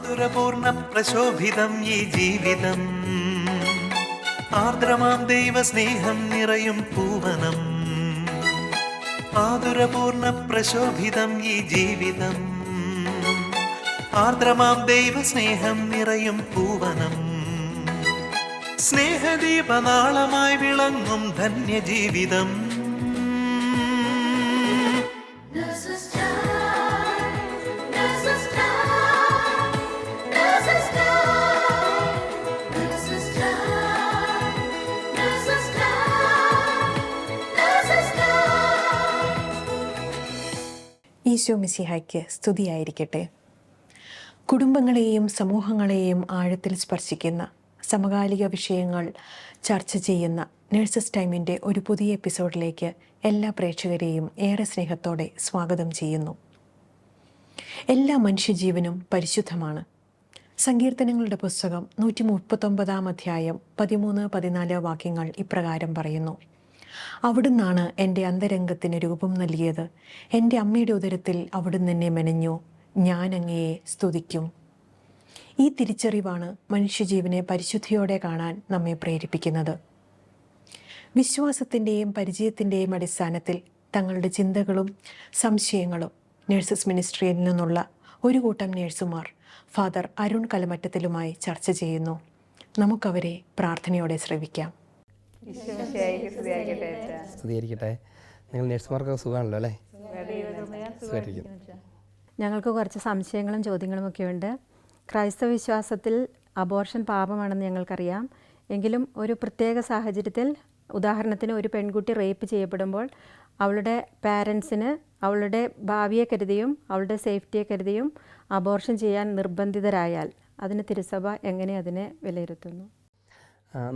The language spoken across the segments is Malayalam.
ആതുരപൂർണ പ്രശോഭിതം ഈ ജീവിതം, ആർദ്രമാം ദൈവസ്നേഹം നിറയും പൂവനം. ആതുരപൂർണ പ്രശോഭിതം ഈ ജീവിതം, ആർദ്രമാം ദൈവസ്നേഹം നിറയും പൂവനം. സ്നേഹദീപനാളമായി വിളങ്ങും ധന്യജീവിതം. ഈശോ മിശിഹായ്ക്ക് സ്തുതിയായിരിക്കട്ടെ. കുടുംബങ്ങളെയും സമൂഹങ്ങളെയും ആഴത്തിൽ സ്പർശിക്കുന്ന സമകാലിക വിഷയങ്ങൾ ചർച്ച ചെയ്യുന്ന നഴ്സസ് ടൈമിൻ്റെ ഒരു പുതിയ എപ്പിസോഡിലേക്ക് എല്ലാ പ്രേക്ഷകരെയും ഏറെ സ്നേഹത്തോടെ സ്വാഗതം ചെയ്യുന്നു. എല്ലാ മനുഷ്യജീവനും പരിശുദ്ധമാണ്. സങ്കീർത്തനങ്ങളുടെ പുസ്തകം 139 അധ്യായം 13-14 വാക്യങ്ങൾ ഇപ്രകാരം പറയുന്നു: അവിടുന്നാണ് എൻ്റെ അന്തരംഗത്തിന് രൂപം നൽകിയത്, എൻ്റെ അമ്മയുടെ ഉദരത്തിൽ അവിടുന്ന് എന്നെ മെനഞ്ഞു, ഞാൻ അങ്ങയെ സ്തുതിക്കും. ഈ തിരിച്ചറിവാണ് മനുഷ്യജീവനെ പരിശുദ്ധിയോടെ കാണാൻ നമ്മെ പ്രേരിപ്പിക്കുന്നത്. വിശ്വാസത്തിൻ്റെയും പരിചയത്തിൻ്റെയും അടിസ്ഥാനത്തിൽ തങ്ങളുടെ ചിന്തകളും സംശയങ്ങളും നഴ്സസ് മിനിസ്ട്രിയിൽ നിന്നുള്ള ഒരു കൂട്ടം നേഴ്സുമാർ ഫാദർ അരുൺ കലമറ്റത്തിലുമായി ചർച്ച ചെയ്യുന്നു. നമുക്കവരെ പ്രാർത്ഥനയോടെ ശ്രവിക്കാം. സ്തുതിയായിരിക്കട്ടെ. നിങ്ങൾ നേഴ്സുമാർക്ക് സുഖമാണല്ലോ അല്ലേ? ഞങ്ങൾക്ക് കുറച്ച് സംശയങ്ങളും ചോദ്യങ്ങളും ഒക്കെ ഉണ്ട്. ക്രൈസ്തവ വിശ്വാസത്തിൽ അബോർഷൻ പാപമാണെന്ന് ഞങ്ങൾക്കറിയാം. എങ്കിലും ഒരു പ്രത്യേക സാഹചര്യത്തിൽ, ഉദാഹരണത്തിന് ഒരു പെൺകുട്ടി റേപ്പ് ചെയ്യപ്പെടുമ്പോൾ അവളുടെ പാരൻസിന് അവളുടെ ഭാവിയെ കരുതിയും അവളുടെ സേഫ്റ്റിയെ കരുതിയും അബോർഷൻ ചെയ്യാൻ നിർബന്ധിതരായാൽ അതിന് തിരുസഭ എങ്ങനെ അതിനെ വിലയിരുത്തുന്നു?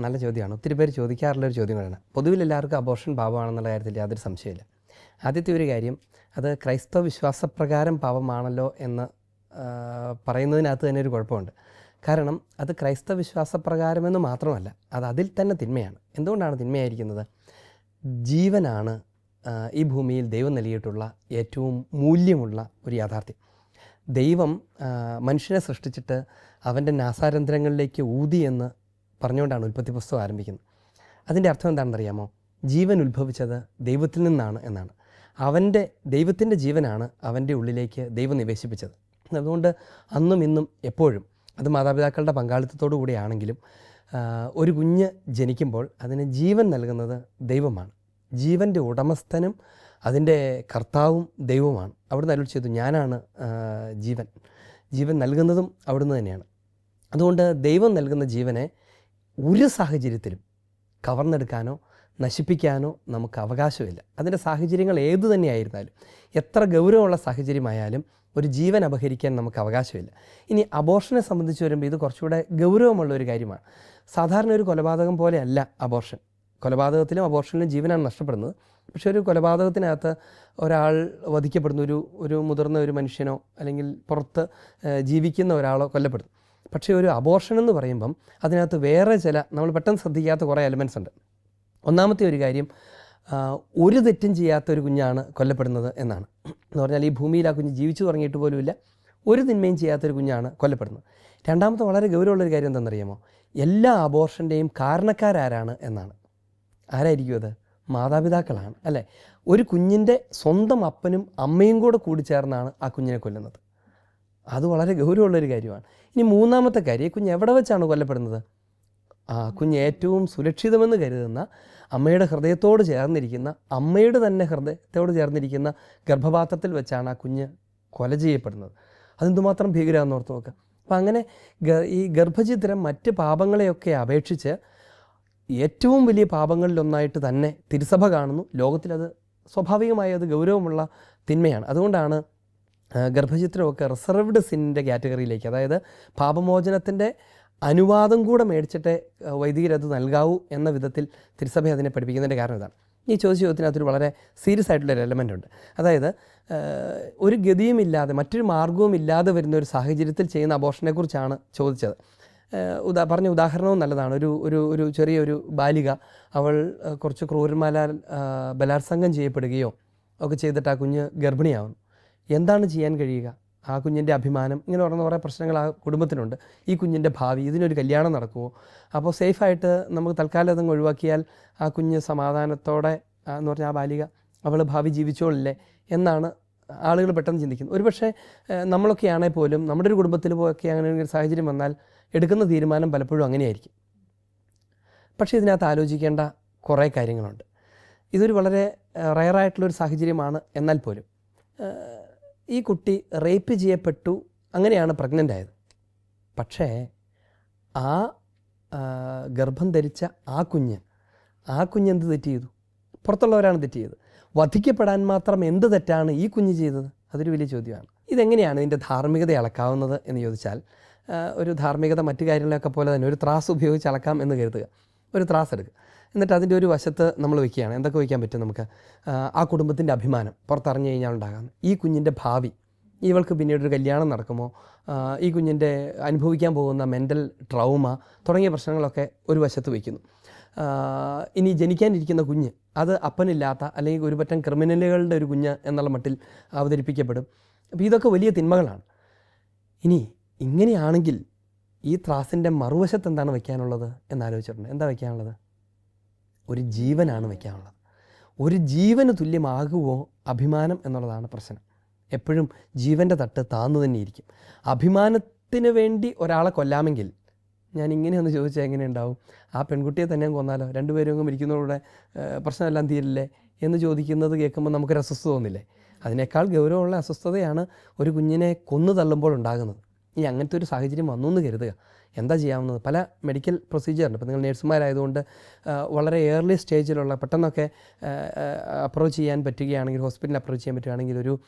നല്ല ചോദ്യമാണ്. ഒത്തിരി പേര് ചോദിക്കാറുള്ളൊരു ചോദ്യങ്ങളാണ്. പൊതുവിൽ എല്ലാവർക്കും അബോർഷൻ പാപമാണെന്നുള്ള കാര്യത്തിൽ യാതൊരു സംശയമില്ല. ആദ്യത്തെ ഒരു കാര്യം, അത് ക്രൈസ്തവ വിശ്വാസപ്രകാരം പാപമാണല്ലോ എന്ന് പറയുന്നതിനകത്ത് തന്നെ ഒരു കുഴപ്പമുണ്ട്. കാരണം അത് ക്രൈസ്തവ വിശ്വാസപ്രകാരമെന്ന് മാത്രമല്ല, അത് അതിൽ തന്നെ തിന്മയാണ്. എന്തുകൊണ്ടാണ് തിന്മയായിരിക്കുന്നത്? ജീവനാണ് ഈ ഭൂമിയിൽ ദൈവം നൽകിയിട്ടുള്ള ഏറ്റവും മൂല്യമുള്ള ഒരു യാഥാർത്ഥ്യം. ദൈവം മനുഷ്യനെ സൃഷ്ടിച്ചിട്ട് അവൻ്റെ നാസാരന്ധ്രങ്ങളിലേക്ക് ഊതി എന്ന് പറഞ്ഞുകൊണ്ടാണ് ഉൽപ്പത്തി പുസ്തകം ആരംഭിക്കുന്നത്. അതിൻ്റെ അർത്ഥം എന്താണെന്നറിയാമോ? ജീവൻ ഉത്ഭവിച്ചത് ദൈവത്തിൽ നിന്നാണ് എന്നാണ്. ദൈവത്തിൻ്റെ ജീവനാണ് അവൻ്റെ ഉള്ളിലേക്ക് ദൈവം നിവേശിപ്പിച്ചത്. അതുകൊണ്ട് അന്നും ഇന്നും എപ്പോഴും, അത് മാതാപിതാക്കളുടെ പങ്കാളിത്തത്തോടു കൂടിയാണെങ്കിലും, ഒരു കുഞ്ഞ് ജനിക്കുമ്പോൾ അതിന് ജീവൻ നൽകുന്നത് ദൈവമാണ്. ജീവൻ്റെ ഉടമസ്ഥനും അതിൻ്റെ കർത്താവും ദൈവമാണ്. അവിടുന്ന് അരുൾ ചെയ്തു, ഞാനാണ് ജീവൻ നൽകുന്നതും അവിടുന്ന് തന്നെയാണ്. അതുകൊണ്ട് ദൈവം നൽകുന്ന ജീവനെ ഒരു സാഹചര്യത്തിലും കവർന്നെടുക്കാനോ നശിപ്പിക്കാനോ നമുക്ക് അവകാശമില്ല. അതിൻ്റെ സാഹചര്യങ്ങൾ ഏതു തന്നെയായിരുന്നാലും, എത്ര ഗൗരവമുള്ള സാഹചര്യമായാലും ഒരു ജീവൻ അപഹരിക്കാൻ നമുക്ക് അവകാശമില്ല. ഇനി അബോർഷനെ സംബന്ധിച്ച് വരുമ്പോൾ ഇത് കുറച്ചുകൂടെ ഗൗരവമുള്ള ഒരു കാര്യമാണ്. സാധാരണ ഒരു കൊലപാതകം പോലെയല്ല അബോർഷൻ. കൊലപാതകത്തിലും അബോർഷനിലും ജീവനാണ് നഷ്ടപ്പെടുന്നത്. പക്ഷേ ഒരു കൊലപാതകത്തിനകത്ത് ഒരാൾ വധിക്കപ്പെടുന്നു, ഒരു മുതിർന്ന ഒരു മനുഷ്യനോ അല്ലെങ്കിൽ പുറത്ത് ജീവിക്കുന്ന ഒരാളോ കൊല്ലപ്പെടുന്നു. പക്ഷേ ഒരു അബോർഷൻ എന്ന് പറയുമ്പം അതിനകത്ത് വേറെ ചില നമ്മൾ പെട്ടെന്ന് ശ്രദ്ധിക്കാത്ത കുറേ എലമെൻറ്റ്സ് ഉണ്ട്. ഒന്നാമത്തെ ഒരു കാര്യം, ഒരു തെറ്റും ചെയ്യാത്ത ഒരു കുഞ്ഞാണ് കൊല്ലപ്പെടുന്നത് എന്നാണ്. എന്ന് പറഞ്ഞാൽ ഈ ഭൂമിയിൽ ആ കുഞ്ഞ് ജീവിച്ചു തുടങ്ങിയിട്ട് പോലുമില്ല, ഒരു തിന്മയും ചെയ്യാത്തൊരു കുഞ്ഞാണ് കൊല്ലപ്പെടുന്നത്. രണ്ടാമത്തെ വളരെ ഗൗരവമുള്ളൊരു കാര്യം എന്താണെന്നറിയാമോ? എല്ലാ അബോർഷൻ്റെയും കാരണക്കാരാരാണ് എന്നാണ്. ആരായിരിക്കും അത്? മാതാപിതാക്കളാണ്, അല്ലേ? ഒരു കുഞ്ഞിൻ്റെ സ്വന്തം അപ്പനും അമ്മയും കൂടി ചേർന്നാണ് ആ കുഞ്ഞിനെ കൊല്ലുന്നത്. അത് വളരെ ഗൗരവമുള്ളൊരു കാര്യമാണ്. ഇനി മൂന്നാമത്തെ കാര്യം, കുഞ്ഞ് എവിടെ വെച്ചാണ് കൊല്ലപ്പെടുന്നത്? കുഞ്ഞ് ഏറ്റവും സുരക്ഷിതമെന്ന് കരുതുന്ന അമ്മയുടെ ഹൃദയത്തോട് ചേർന്നിരിക്കുന്ന, അമ്മയുടെ തന്നെ ഹൃദയത്തോട് ചേർന്നിരിക്കുന്ന ഗർഭപാത്രത്തിൽ വെച്ചാണ് ആ കുഞ്ഞ് കൊല ചെയ്യപ്പെടുന്നത്. അതെന്തുമാത്രം ഭീകരമാണെന്ന് ഓർത്ത് നോക്കുക. അപ്പം അങ്ങനെ ഈ ഗർഭഛിദ്രം മറ്റ് പാപങ്ങളെയൊക്കെ അപേക്ഷിച്ച് ഏറ്റവും വലിയ പാപങ്ങളിലൊന്നായിട്ട് തന്നെ തിരുസഭ കാണുന്നു. ലോകത്തിലത് സ്വാഭാവികമായി അത് ഗൗരവമുള്ള തിന്മയാണ്. അതുകൊണ്ടാണ് ഗർഭഛിദ്രമൊക്കെ റിസർവ്ഡ് സിന്നിൻ്റെ കാറ്റഗറിയിലേക്ക്, അതായത് പാപമോചനത്തിൻ്റെ അനുവാദം കൂടെ മേടിച്ചിട്ട് വൈദികരത് നൽകാവൂ എന്ന വിധത്തിൽ തിരുസഭ അതിനെ പഠിപ്പിക്കുന്നതിൻ്റെ കാരണം ഇതാണ്. ഈ ചോദ്യത്തിനകത്തൊരു വളരെ സീരിയസ് ആയിട്ടുള്ളൊരു എലമെൻ്റ് ഉണ്ട്. അതായത് ഒരു ഗതിയുമില്ലാതെ, മറ്റൊരു മാർഗവും ഇല്ലാതെ വരുന്ന ഒരു സാഹചര്യത്തിൽ ചെയ്യുന്ന അബോർഷനെക്കുറിച്ചാണ് ചോദിച്ചത്. പറഞ്ഞ ഉദാഹരണവും നല്ലതാണ്. ഒരു ചെറിയൊരു ബാലിക, അവൾ കുറച്ച് ക്രൂരന്മാരാൽ ബലാത്സംഗം ചെയ്യപ്പെടുകയോ ഒക്കെ ചെയ്തിട്ട് ആ കുഞ്ഞ് ഗർഭിണിയാവുന്നു. എന്താണ് ചെയ്യാൻ കഴിയുക? ആ കുഞ്ഞിൻ്റെ അഭിമാനം, ഇങ്ങനെ പറഞ്ഞ കുറേ പ്രശ്നങ്ങൾ ആ കുടുംബത്തിനുണ്ട്. ഈ കുഞ്ഞിൻ്റെ ഭാവി, ഇതിനൊരു കല്യാണം നടക്കുമോ? അപ്പോൾ സേഫായിട്ട് നമുക്ക് തൽക്കാലം അതങ്ങ് ഒഴിവാക്കിയാൽ ആ കുഞ്ഞ് സമാധാനത്തോടെ എന്ന് പറഞ്ഞാൽ ആ ബാലിക അവൾ ഭാവി ജീവിച്ചോളില്ലേ എന്നാണ് ആളുകൾ പെട്ടെന്ന് ചിന്തിക്കുന്നത്. ഒരുപക്ഷെ നമ്മളൊക്കെ ആണെങ്കിൽ പോലും നമ്മുടെ ഒരു കുടുംബത്തിൽ പോയൊക്കെ അങ്ങനെ ഒരു സാഹചര്യം വന്നാൽ എടുക്കുന്ന തീരുമാനം പലപ്പോഴും അങ്ങനെയായിരിക്കും. പക്ഷേ ഇതിനകത്ത് ആലോചിക്കേണ്ട കുറേ കാര്യങ്ങളുണ്ട്. ഇതൊരു വളരെ റയറായിട്ടുള്ളൊരു സാഹചര്യമാണ്. എന്നാൽ പോലും ഈ കുട്ടി റേപ്പ് ചെയ്യപ്പെട്ടു, അങ്ങനെയാണ് പ്രഗ്നൻ്റ് ആയത്. പക്ഷേ ആ ഗർഭം ധരിച്ച ആ കുഞ്ഞ് എന്ത് തെറ്റ് ചെയ്തു? പുറത്തുള്ളവരാണ് തെറ്റ് ചെയ്തത്. വധിക്കപ്പെടാൻ മാത്രം എന്ത് തെറ്റാണ് ഈ കുഞ്ഞ് ചെയ്തത്? അതൊരു വലിയ ചോദ്യമാണ്. ഇതെങ്ങനെയാണ് ഇതിൻ്റെ ധാർമ്മികത അളക്കാവുന്നത് എന്ന് ചോദിച്ചാൽ, ഒരു ധാർമ്മികത മറ്റു കാര്യങ്ങളൊക്കെ പോലെ തന്നെ ഒരു ത്രാസ് ഉപയോഗിച്ച് അളക്കാം എന്ന് കരുതുക. ഒരു ത്രാസ് എടുക്കുക, എന്നിട്ട് അതിൻ്റെ ഒരു വശത്ത് നമ്മൾ വയ്ക്കുകയാണ്. എന്തൊക്കെ വയ്ക്കാൻ പറ്റും നമുക്ക്? ആ കുടുംബത്തിൻ്റെ അഭിമാനം പുറത്തറിഞ്ഞു കഴിഞ്ഞാൽ ഉണ്ടാകാം. ഈ കുഞ്ഞിൻ്റെ ഭാവി, ഇവൾക്ക് പിന്നീടൊരു കല്യാണം നടക്കുമോ, ഈ കുഞ്ഞിൻ്റെ അനുഭവിക്കാൻ പോകുന്ന മെൻ്റൽ ട്രൗമ തുടങ്ങിയ പ്രശ്നങ്ങളൊക്കെ ഒരു വശത്ത് വയ്ക്കുന്നു. ഇനി ജനിക്കാനിരിക്കുന്ന കുഞ്ഞ് അത് അപ്പനില്ലാത്ത അല്ലെങ്കിൽ ഒരു പറ്റം ക്രിമിനലുകളുടെ ഒരു കുഞ്ഞ് എന്നുള്ള മട്ടിൽ അവതരിപ്പിക്കപ്പെടും. അപ്പോൾ ഇതൊക്കെ വലിയ തിന്മകളാണ്. ഇനി ഇങ്ങനെയാണെങ്കിൽ ഈ ത്രാസിൻ്റെ മറുവശത്ത് എന്താണ് വയ്ക്കാനുള്ളത് എന്നാലോചിച്ചിട്ടുണ്ട്. എന്താ വയ്ക്കാനുള്ളത്? ഒരു ജീവനാണ് വയ്ക്കാനുള്ളത്. ഒരു ജീവന് തുല്യമാകുമോ അഭിമാനം എന്നുള്ളതാണ് പ്രശ്നം. എപ്പോഴും ജീവൻ്റെ തട്ട് താന്നു തന്നെ ഇരിക്കും. അഭിമാനത്തിന് വേണ്ടി ഒരാളെ കൊല്ലാമെങ്കിൽ, ഞാൻ ഇങ്ങനെയൊന്ന് ചോദിച്ചാൽ എങ്ങനെ ഉണ്ടാവും? ആ പെൺകുട്ടിയെ തന്നെ കൊന്നാലോ? രണ്ടുപേരും അങ്ങ് മരിക്കുന്നതോടെ പ്രശ്നമെല്ലാം തീരില്ലേ എന്ന് ചോദിക്കുന്നത് കേൾക്കുമ്പോൾ നമുക്കൊരു അസ്വസ്ഥത തോന്നില്ലേ? അതിനേക്കാൾ ഗൗരവമുള്ള അസ്വസ്ഥതയാണ് ഒരു കുഞ്ഞിനെ കൊന്നു തള്ളുമ്പോൾ ഉണ്ടാകുന്നത്. ഈ അങ്ങനത്തെ ഒരു സാഹചര്യം വന്നു എന്ന് കരുതുക, എന്താ ചെയ്യാവുന്നത്? പല മെഡിക്കൽ പ്രൊസീജിയറുണ്ട്. ഇപ്പോൾ നിങ്ങൾ നേഴ്സുമാരായതുകൊണ്ട് വളരെ ഏർലി സ്റ്റേജിലുള്ള പെട്ടെന്നൊക്കെ അപ്രോച്ച് ചെയ്യാൻ പറ്റുകയാണെങ്കിൽ, ഹോസ്പിറ്റലിൽ അപ്രോച്ച് ചെയ്യാൻ പറ്റുകയാണെങ്കിൽ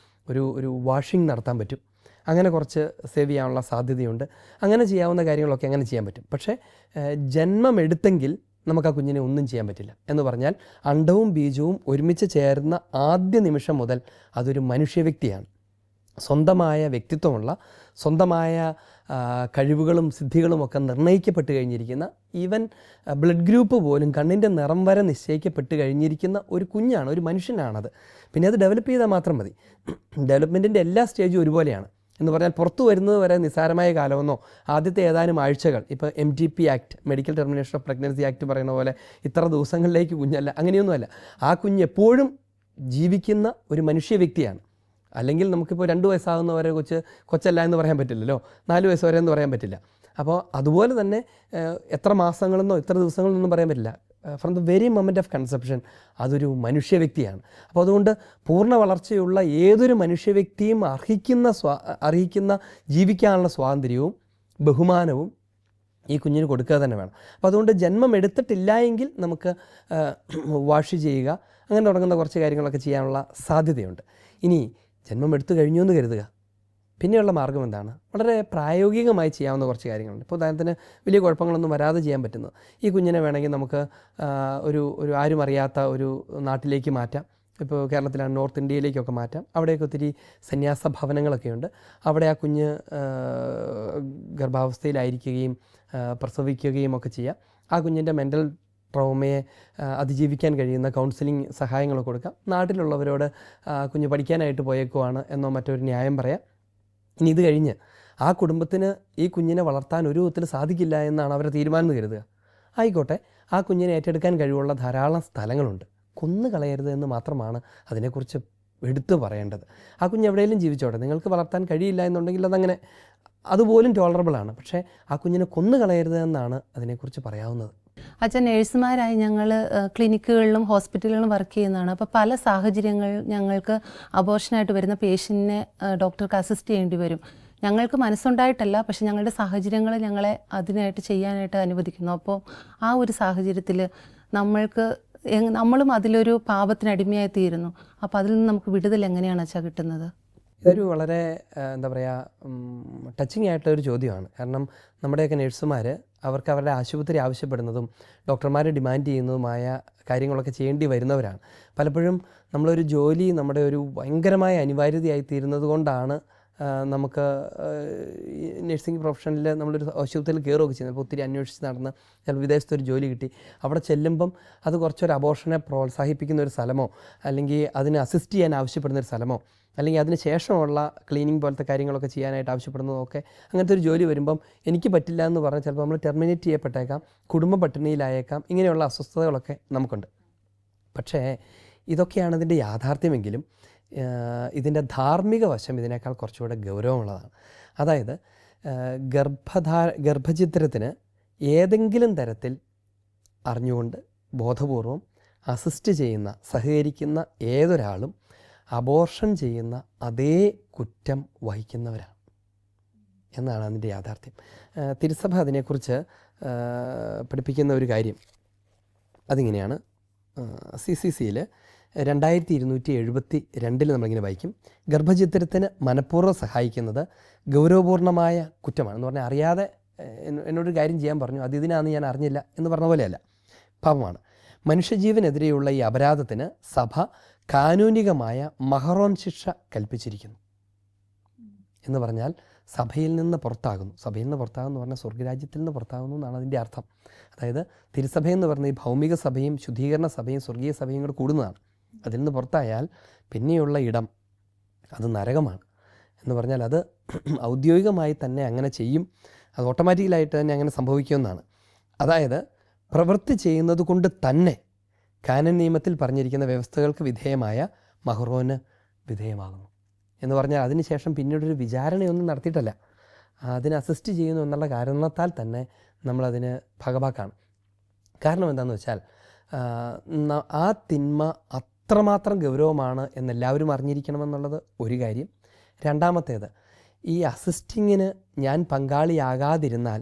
ഒരു വാഷിംഗ് നടത്താൻ പറ്റും. അങ്ങനെ കുറച്ച് സേവ് ചെയ്യാനുള്ള സാധ്യതയുണ്ട്. അങ്ങനെ ചെയ്യാവുന്ന കാര്യങ്ങളൊക്കെ അങ്ങനെ ചെയ്യാൻ പറ്റും. പക്ഷേ ജന്മമെടുത്തെങ്കിൽ നമുക്ക് ആ കുഞ്ഞിനെ ഒന്നും ചെയ്യാൻ പറ്റില്ല. എന്ന് പറഞ്ഞാൽ അണ്ഡവും ബീജവും ഒരുമിച്ച് ചേർന്ന ആദ്യ നിമിഷം മുതൽ അതൊരു മനുഷ്യവ്യക്തിയാണ്. സ്വന്തമായ വ്യക്തിത്വമുള്ള, സ്വന്തമായ കഴിവുകളും സിദ്ധികളുമൊക്കെ നിർണ്ണയിക്കപ്പെട്ട് കഴിഞ്ഞിരിക്കുന്ന, ഈവൻ ബ്ലഡ് ഗ്രൂപ്പ് പോലും കണ്ണിൻ്റെ നിറം വരെ നിശ്ചയിക്കപ്പെട്ട് കഴിഞ്ഞിരിക്കുന്ന ഒരു കുഞ്ഞാണ്, ഒരു മനുഷ്യനാണത്. പിന്നെ അത് ഡെവലപ്പ് ചെയ്താൽ മാത്രം മതി. ഡെവലപ്മെൻറ്റിൻ്റെ എല്ലാ സ്റ്റേജും ഒരുപോലെയാണ്. എന്ന് പറഞ്ഞാൽ പുറത്തു വരുന്നത് വരെ നിസ്സാരമായ കാലമെന്നോ ആദ്യത്തെ ഏതാനും ആഴ്ചകൾ, ഇപ്പോൾ MTP act, medical termination of pregnancy act പറയുന്ന പോലെ ഇത്ര ദിവസങ്ങളിലേക്ക് കുഞ്ഞല്ല, അങ്ങനെയൊന്നുമല്ല. ആ കുഞ്ഞ് എപ്പോഴും ജീവിക്കുന്ന ഒരു മനുഷ്യ വ്യക്തിയാണ്. അല്ലെങ്കിൽ നമുക്കിപ്പോൾ 2 വയസ്സാകുന്നവരെ കൊച്ചല്ല എന്ന് പറയാൻ പറ്റില്ലല്ലോ, 4 വയസ്സ് വരെ എന്ന് പറയാൻ പറ്റില്ല. അപ്പോൾ അതുപോലെ തന്നെ എത്ര മാസങ്ങളെന്നോ ഇത്ര ദിവസങ്ങളെന്നൊന്നും പറയാൻ പറ്റില്ല. From the very moment of conception അതൊരു മനുഷ്യ വ്യക്തിയാണ്. അപ്പോൾ അതുകൊണ്ട് പൂർണ്ണ വളർച്ചയുള്ള ഏതൊരു മനുഷ്യ വ്യക്തിയും അർഹിക്കുന്ന ജീവിക്കാനുള്ള സ്വാതന്ത്ര്യവും ബഹുമാനവും ഈ കുഞ്ഞിന് കൊടുക്കുക തന്നെ വേണം. അപ്പോൾ അതുകൊണ്ട് ജന്മം എടുത്തിട്ടില്ല എങ്കിൽ നമുക്ക് വാഷ് ചെയ്യുക, അങ്ങനെ തുടങ്ങുന്ന കുറച്ച് കാര്യങ്ങളൊക്കെ ചെയ്യാനുള്ള സാധ്യതയുണ്ട്. ഇനി ജന്മം എടുത്തു കഴിഞ്ഞു എന്ന് കരുതുക, പിന്നെയുള്ള മാർഗ്ഗം എന്താണ്? വളരെ പ്രായോഗികമായി ചെയ്യാവുന്ന കുറച്ച് കാര്യങ്ങളുണ്ട്. ഇപ്പോൾ ഉദാഹരണത്തിന് വലിയ കുഴപ്പങ്ങളൊന്നും വരാതെ ചെയ്യാൻ പറ്റുന്നത്, ഈ കുഞ്ഞിനെ വേണമെങ്കിൽ നമുക്ക് ഒരു ആരും അറിയാത്ത ഒരു നാട്ടിലേക്ക് മാറ്റാം. ഇപ്പോൾ കേരളത്തിലാണ്, നോർത്ത് ഇന്ത്യയിലേക്കൊക്കെ മാറ്റാം. അവിടെയൊക്കെ ഒത്തിരി സന്യാസ ഭവനങ്ങളൊക്കെ ഉണ്ട്. അവിടെ ആ കുഞ്ഞ് ഗർഭാവസ്ഥയിലായിരിക്കുകയും പ്രസവിക്കുകയും ഒക്കെ ചെയ്യാം. ആ കുഞ്ഞിൻ്റെ മെൻ്റൽ ട്രോമയെ അതിജീവിക്കാൻ കഴിയുന്ന കൗൺസിലിംഗ് സഹായങ്ങൾ കൊടുക്കാം. നാട്ടിലുള്ളവരോട് കുഞ്ഞ് പഠിക്കാനായിട്ട് പോയേക്കുവാണ് എന്നോ മറ്റൊരു ന്യായം പറയാം. ഇനി ഇത് കഴിഞ്ഞ് ആ കുടുംബത്തിന് ഈ കുഞ്ഞിനെ വളർത്താൻ ഒരു വിധത്തിൽ സാധിക്കില്ല എന്നാണ് അവരുടെ തീരുമാനം എന്ന് കരുതുക. ആയിക്കോട്ടെ, ആ കുഞ്ഞിനെ ഏറ്റെടുക്കാൻ കഴിവുള്ള ധാരാളം സ്ഥലങ്ങളുണ്ട്. കൊന്നു കളയരുത് എന്ന് മാത്രമാണ് അതിനെക്കുറിച്ച് എടുത്തു പറയേണ്ടത്. ആ കുഞ്ഞ് എവിടെയെങ്കിലും ജീവിച്ചോട്ടെ, നിങ്ങൾക്ക് വളർത്താൻ കഴിയില്ല എന്നുണ്ടെങ്കിൽ അതങ്ങനെ അതുപോലും ടോളറബിളാണ്. പക്ഷേ ആ കുഞ്ഞിനെ കൊന്നു കളയരുത് എന്നാണ് അതിനെക്കുറിച്ച് പറയാവുന്നത്. അച്ഛൻ, നേഴ്സുമാരായി ഞങ്ങൾ ക്ലിനിക്കുകളിലും ഹോസ്പിറ്റലുകളിലും വർക്ക് ചെയ്യുന്നതാണ്. അപ്പോൾ പല സാഹചര്യങ്ങൾ ഞങ്ങൾക്ക് അബോർഷനായിട്ട് വരുന്ന പേഷ്യൻറ്റിനെ ഡോക്ടർക്ക് അസിസ്റ്റ് ചെയ്യേണ്ടി വരും. ഞങ്ങൾക്ക് മനസ്സുണ്ടായിട്ടല്ല, പക്ഷെ ഞങ്ങളുടെ സാഹചര്യങ്ങൾ ഞങ്ങളെ അതിനായിട്ട് ചെയ്യാനായിട്ട് അനുവദിക്കുന്നു. അപ്പോൾ ആ ഒരു സാഹചര്യത്തിൽ നമ്മളും അതിലൊരു പാപത്തിനടിമയായി തീരുന്നു. അപ്പോൾ അതിൽ നിന്ന് നമുക്ക് വിടുതൽ എങ്ങനെയാണ് അച്ഛാ കിട്ടുന്നത്? ഇതൊരു വളരെ എന്താ പറയുക, ടച്ചിങ് ആയിട്ടുള്ളൊരു ചോദ്യമാണ്. കാരണം നമ്മുടെയൊക്കെ നഴ്സുമാർ അവർക്ക് അവരുടെ ആശുപത്രി ആവശ്യപ്പെടുന്നതും ഡോക്ടർമാർ ഡിമാൻഡ് ചെയ്യുന്നതുമായ കാര്യങ്ങളൊക്കെ ചെയ്യേണ്ടി വരുന്നവരാണ്. പലപ്പോഴും നമ്മളൊരു ജോലി നമ്മുടെ ഒരു ഭയങ്കരമായ അനിവാര്യതയായി തീരുന്നത് കൊണ്ടാണ് നമുക്ക് നഴ്സിംഗ് പ്രൊഫഷനിൽ നമ്മളൊരു ആശുപത്രിയിൽ കയറുകയൊക്കെ ചെയ്യുന്നത്. അപ്പോൾ ഒത്തിരി അന്വേഷിച്ച് നടന്ന് ചിലപ്പോൾ വിദേശത്തൊരു ജോലി കിട്ടി. അവിടെ ചെല്ലുമ്പം അത് കുറച്ചൊരു അബോർഷനെ പ്രോത്സാഹിപ്പിക്കുന്ന ഒരു സ്ഥലമോ അല്ലെങ്കിൽ അതിനെ അസിസ്റ്റ് ചെയ്യാൻ ആവശ്യപ്പെടുന്ന ഒരു സ്ഥലമോ അല്ലെങ്കിൽ അതിന് ശേഷമുള്ള ക്ലീനിങ് പോലത്തെ കാര്യങ്ങളൊക്കെ ചെയ്യാനായിട്ട് ആവശ്യപ്പെടുന്നതൊക്കെ അങ്ങനത്തെ ഒരു ജോലി വരുമ്പം എനിക്ക് പറ്റില്ല എന്ന് പറഞ്ഞാൽ ചിലപ്പോൾ നമ്മൾ ടെർമിനേറ്റ് ചെയ്യപ്പെട്ടേക്കാം, കുടുംബ പട്ടിണിയിലായേക്കാം. ഇങ്ങനെയുള്ള അസ്വസ്ഥതകളൊക്കെ നമുക്കുണ്ട്. പക്ഷേ ഇതൊക്കെയാണ് ഇതിൻ്റെ യാഥാർത്ഥ്യമെങ്കിലും ഇതിൻ്റെ ധാർമ്മിക വശം ഇതിനേക്കാൾ കുറച്ചുകൂടെ ഗൗരവമുള്ളതാണ്. അതായത് ഗർഭചിത്രത്തിന് ഏതെങ്കിലും തരത്തിൽ അറിഞ്ഞുകൊണ്ട് ബോധപൂർവം അസിസ്റ്റ് ചെയ്യുന്ന, സഹകരിക്കുന്ന ഏതൊരാളും അബോർഷൻ ചെയ്യുന്ന അതേ കുറ്റം വഹിക്കുന്നവരാണ് എന്നാണ് അതിൻ്റെ യാഥാർത്ഥ്യം. തിരുസഭ അതിനെക്കുറിച്ച് പഠിപ്പിക്കുന്ന ഒരു കാര്യം അതിങ്ങനെയാണ്. CCCയിൽ 2272 നമ്മളിങ്ങനെ വായിക്കും, ഗർഭചിത്രത്തിന് മനഃപൂർവ്വം സഹായിക്കുന്നത് ഗൗരവപൂർണമായ കുറ്റമാണ് എന്ന് പറഞ്ഞാൽ അറിയാതെ എന്നോടൊരു കാര്യം ചെയ്യാൻ പറഞ്ഞു, അത് ഇതിനാണെന്ന് ഞാൻ അറിഞ്ഞില്ല എന്ന് പറഞ്ഞ പോലെയല്ല, പാപമാണ്. മനുഷ്യജീവനെതിരെയുള്ള ഈ അപരാധത്തിന് സഭ കാനൂനികമായ മഹറോൻ ശിക്ഷ കൽപ്പിച്ചിരിക്കുന്നു എന്ന് പറഞ്ഞാൽ സഭയിൽ നിന്ന് പുറത്താകുന്നു. സഭയിൽ നിന്ന് പുറത്താകുന്നു പറഞ്ഞാൽ സ്വർഗരാജ്യത്തിൽ നിന്ന് പുറത്താകുന്നു എന്നാണ് അതിൻ്റെ അർത്ഥം. അതായത് തിരുസഭയെന്ന് പറഞ്ഞാൽ ഈ ഭൗമിക സഭയും ശുദ്ധീകരണ സഭയും സ്വർഗീയ സഭയും കൂടെ കൂടുന്നതാണ്. അതിൽ നിന്ന് പുറത്തായാൽ പിന്നെയുള്ള ഇടം അത് നരകമാണ് എന്ന് പറഞ്ഞാൽ അത് ഔദ്യോഗികമായി തന്നെ അങ്ങനെ ചെയ്യും, അത് ഓട്ടോമാറ്റിക്കലായിട്ട് തന്നെ അങ്ങനെ സംഭവിക്കുമെന്നാണ്. അതായത് പ്രവൃത്തി ചെയ്യുന്നത് കൊണ്ട് തന്നെ കാനൻ നിയമത്തിൽ പറഞ്ഞിരിക്കുന്ന വ്യവസ്ഥകൾക്ക് വിധേയമായ മഹ്റോന് വിധേയമാകുന്നു എന്ന് പറഞ്ഞാൽ അതിനുശേഷം പിന്നീടൊരു വിചാരണയൊന്നും നടത്തിയിട്ടല്ല, അതിന് അസിസ്റ്റ് ചെയ്യുന്നു എന്നുള്ള കാരണത്താൽ തന്നെ നമ്മളതിന് ഭഗവാക്കാണ്. കാരണം എന്താണെന്ന് വെച്ചാൽ ആ തിന്മ അത്രമാത്രം ഗൗരവമാണ് എന്നെല്ലാവരും അറിഞ്ഞിരിക്കണമെന്നുള്ളത് ഒരു കാര്യം. രണ്ടാമത്തേത്, ഈ അസിസ്റ്റിങ്ങിന് ഞാൻ പങ്കാളിയാകാതിരുന്നാൽ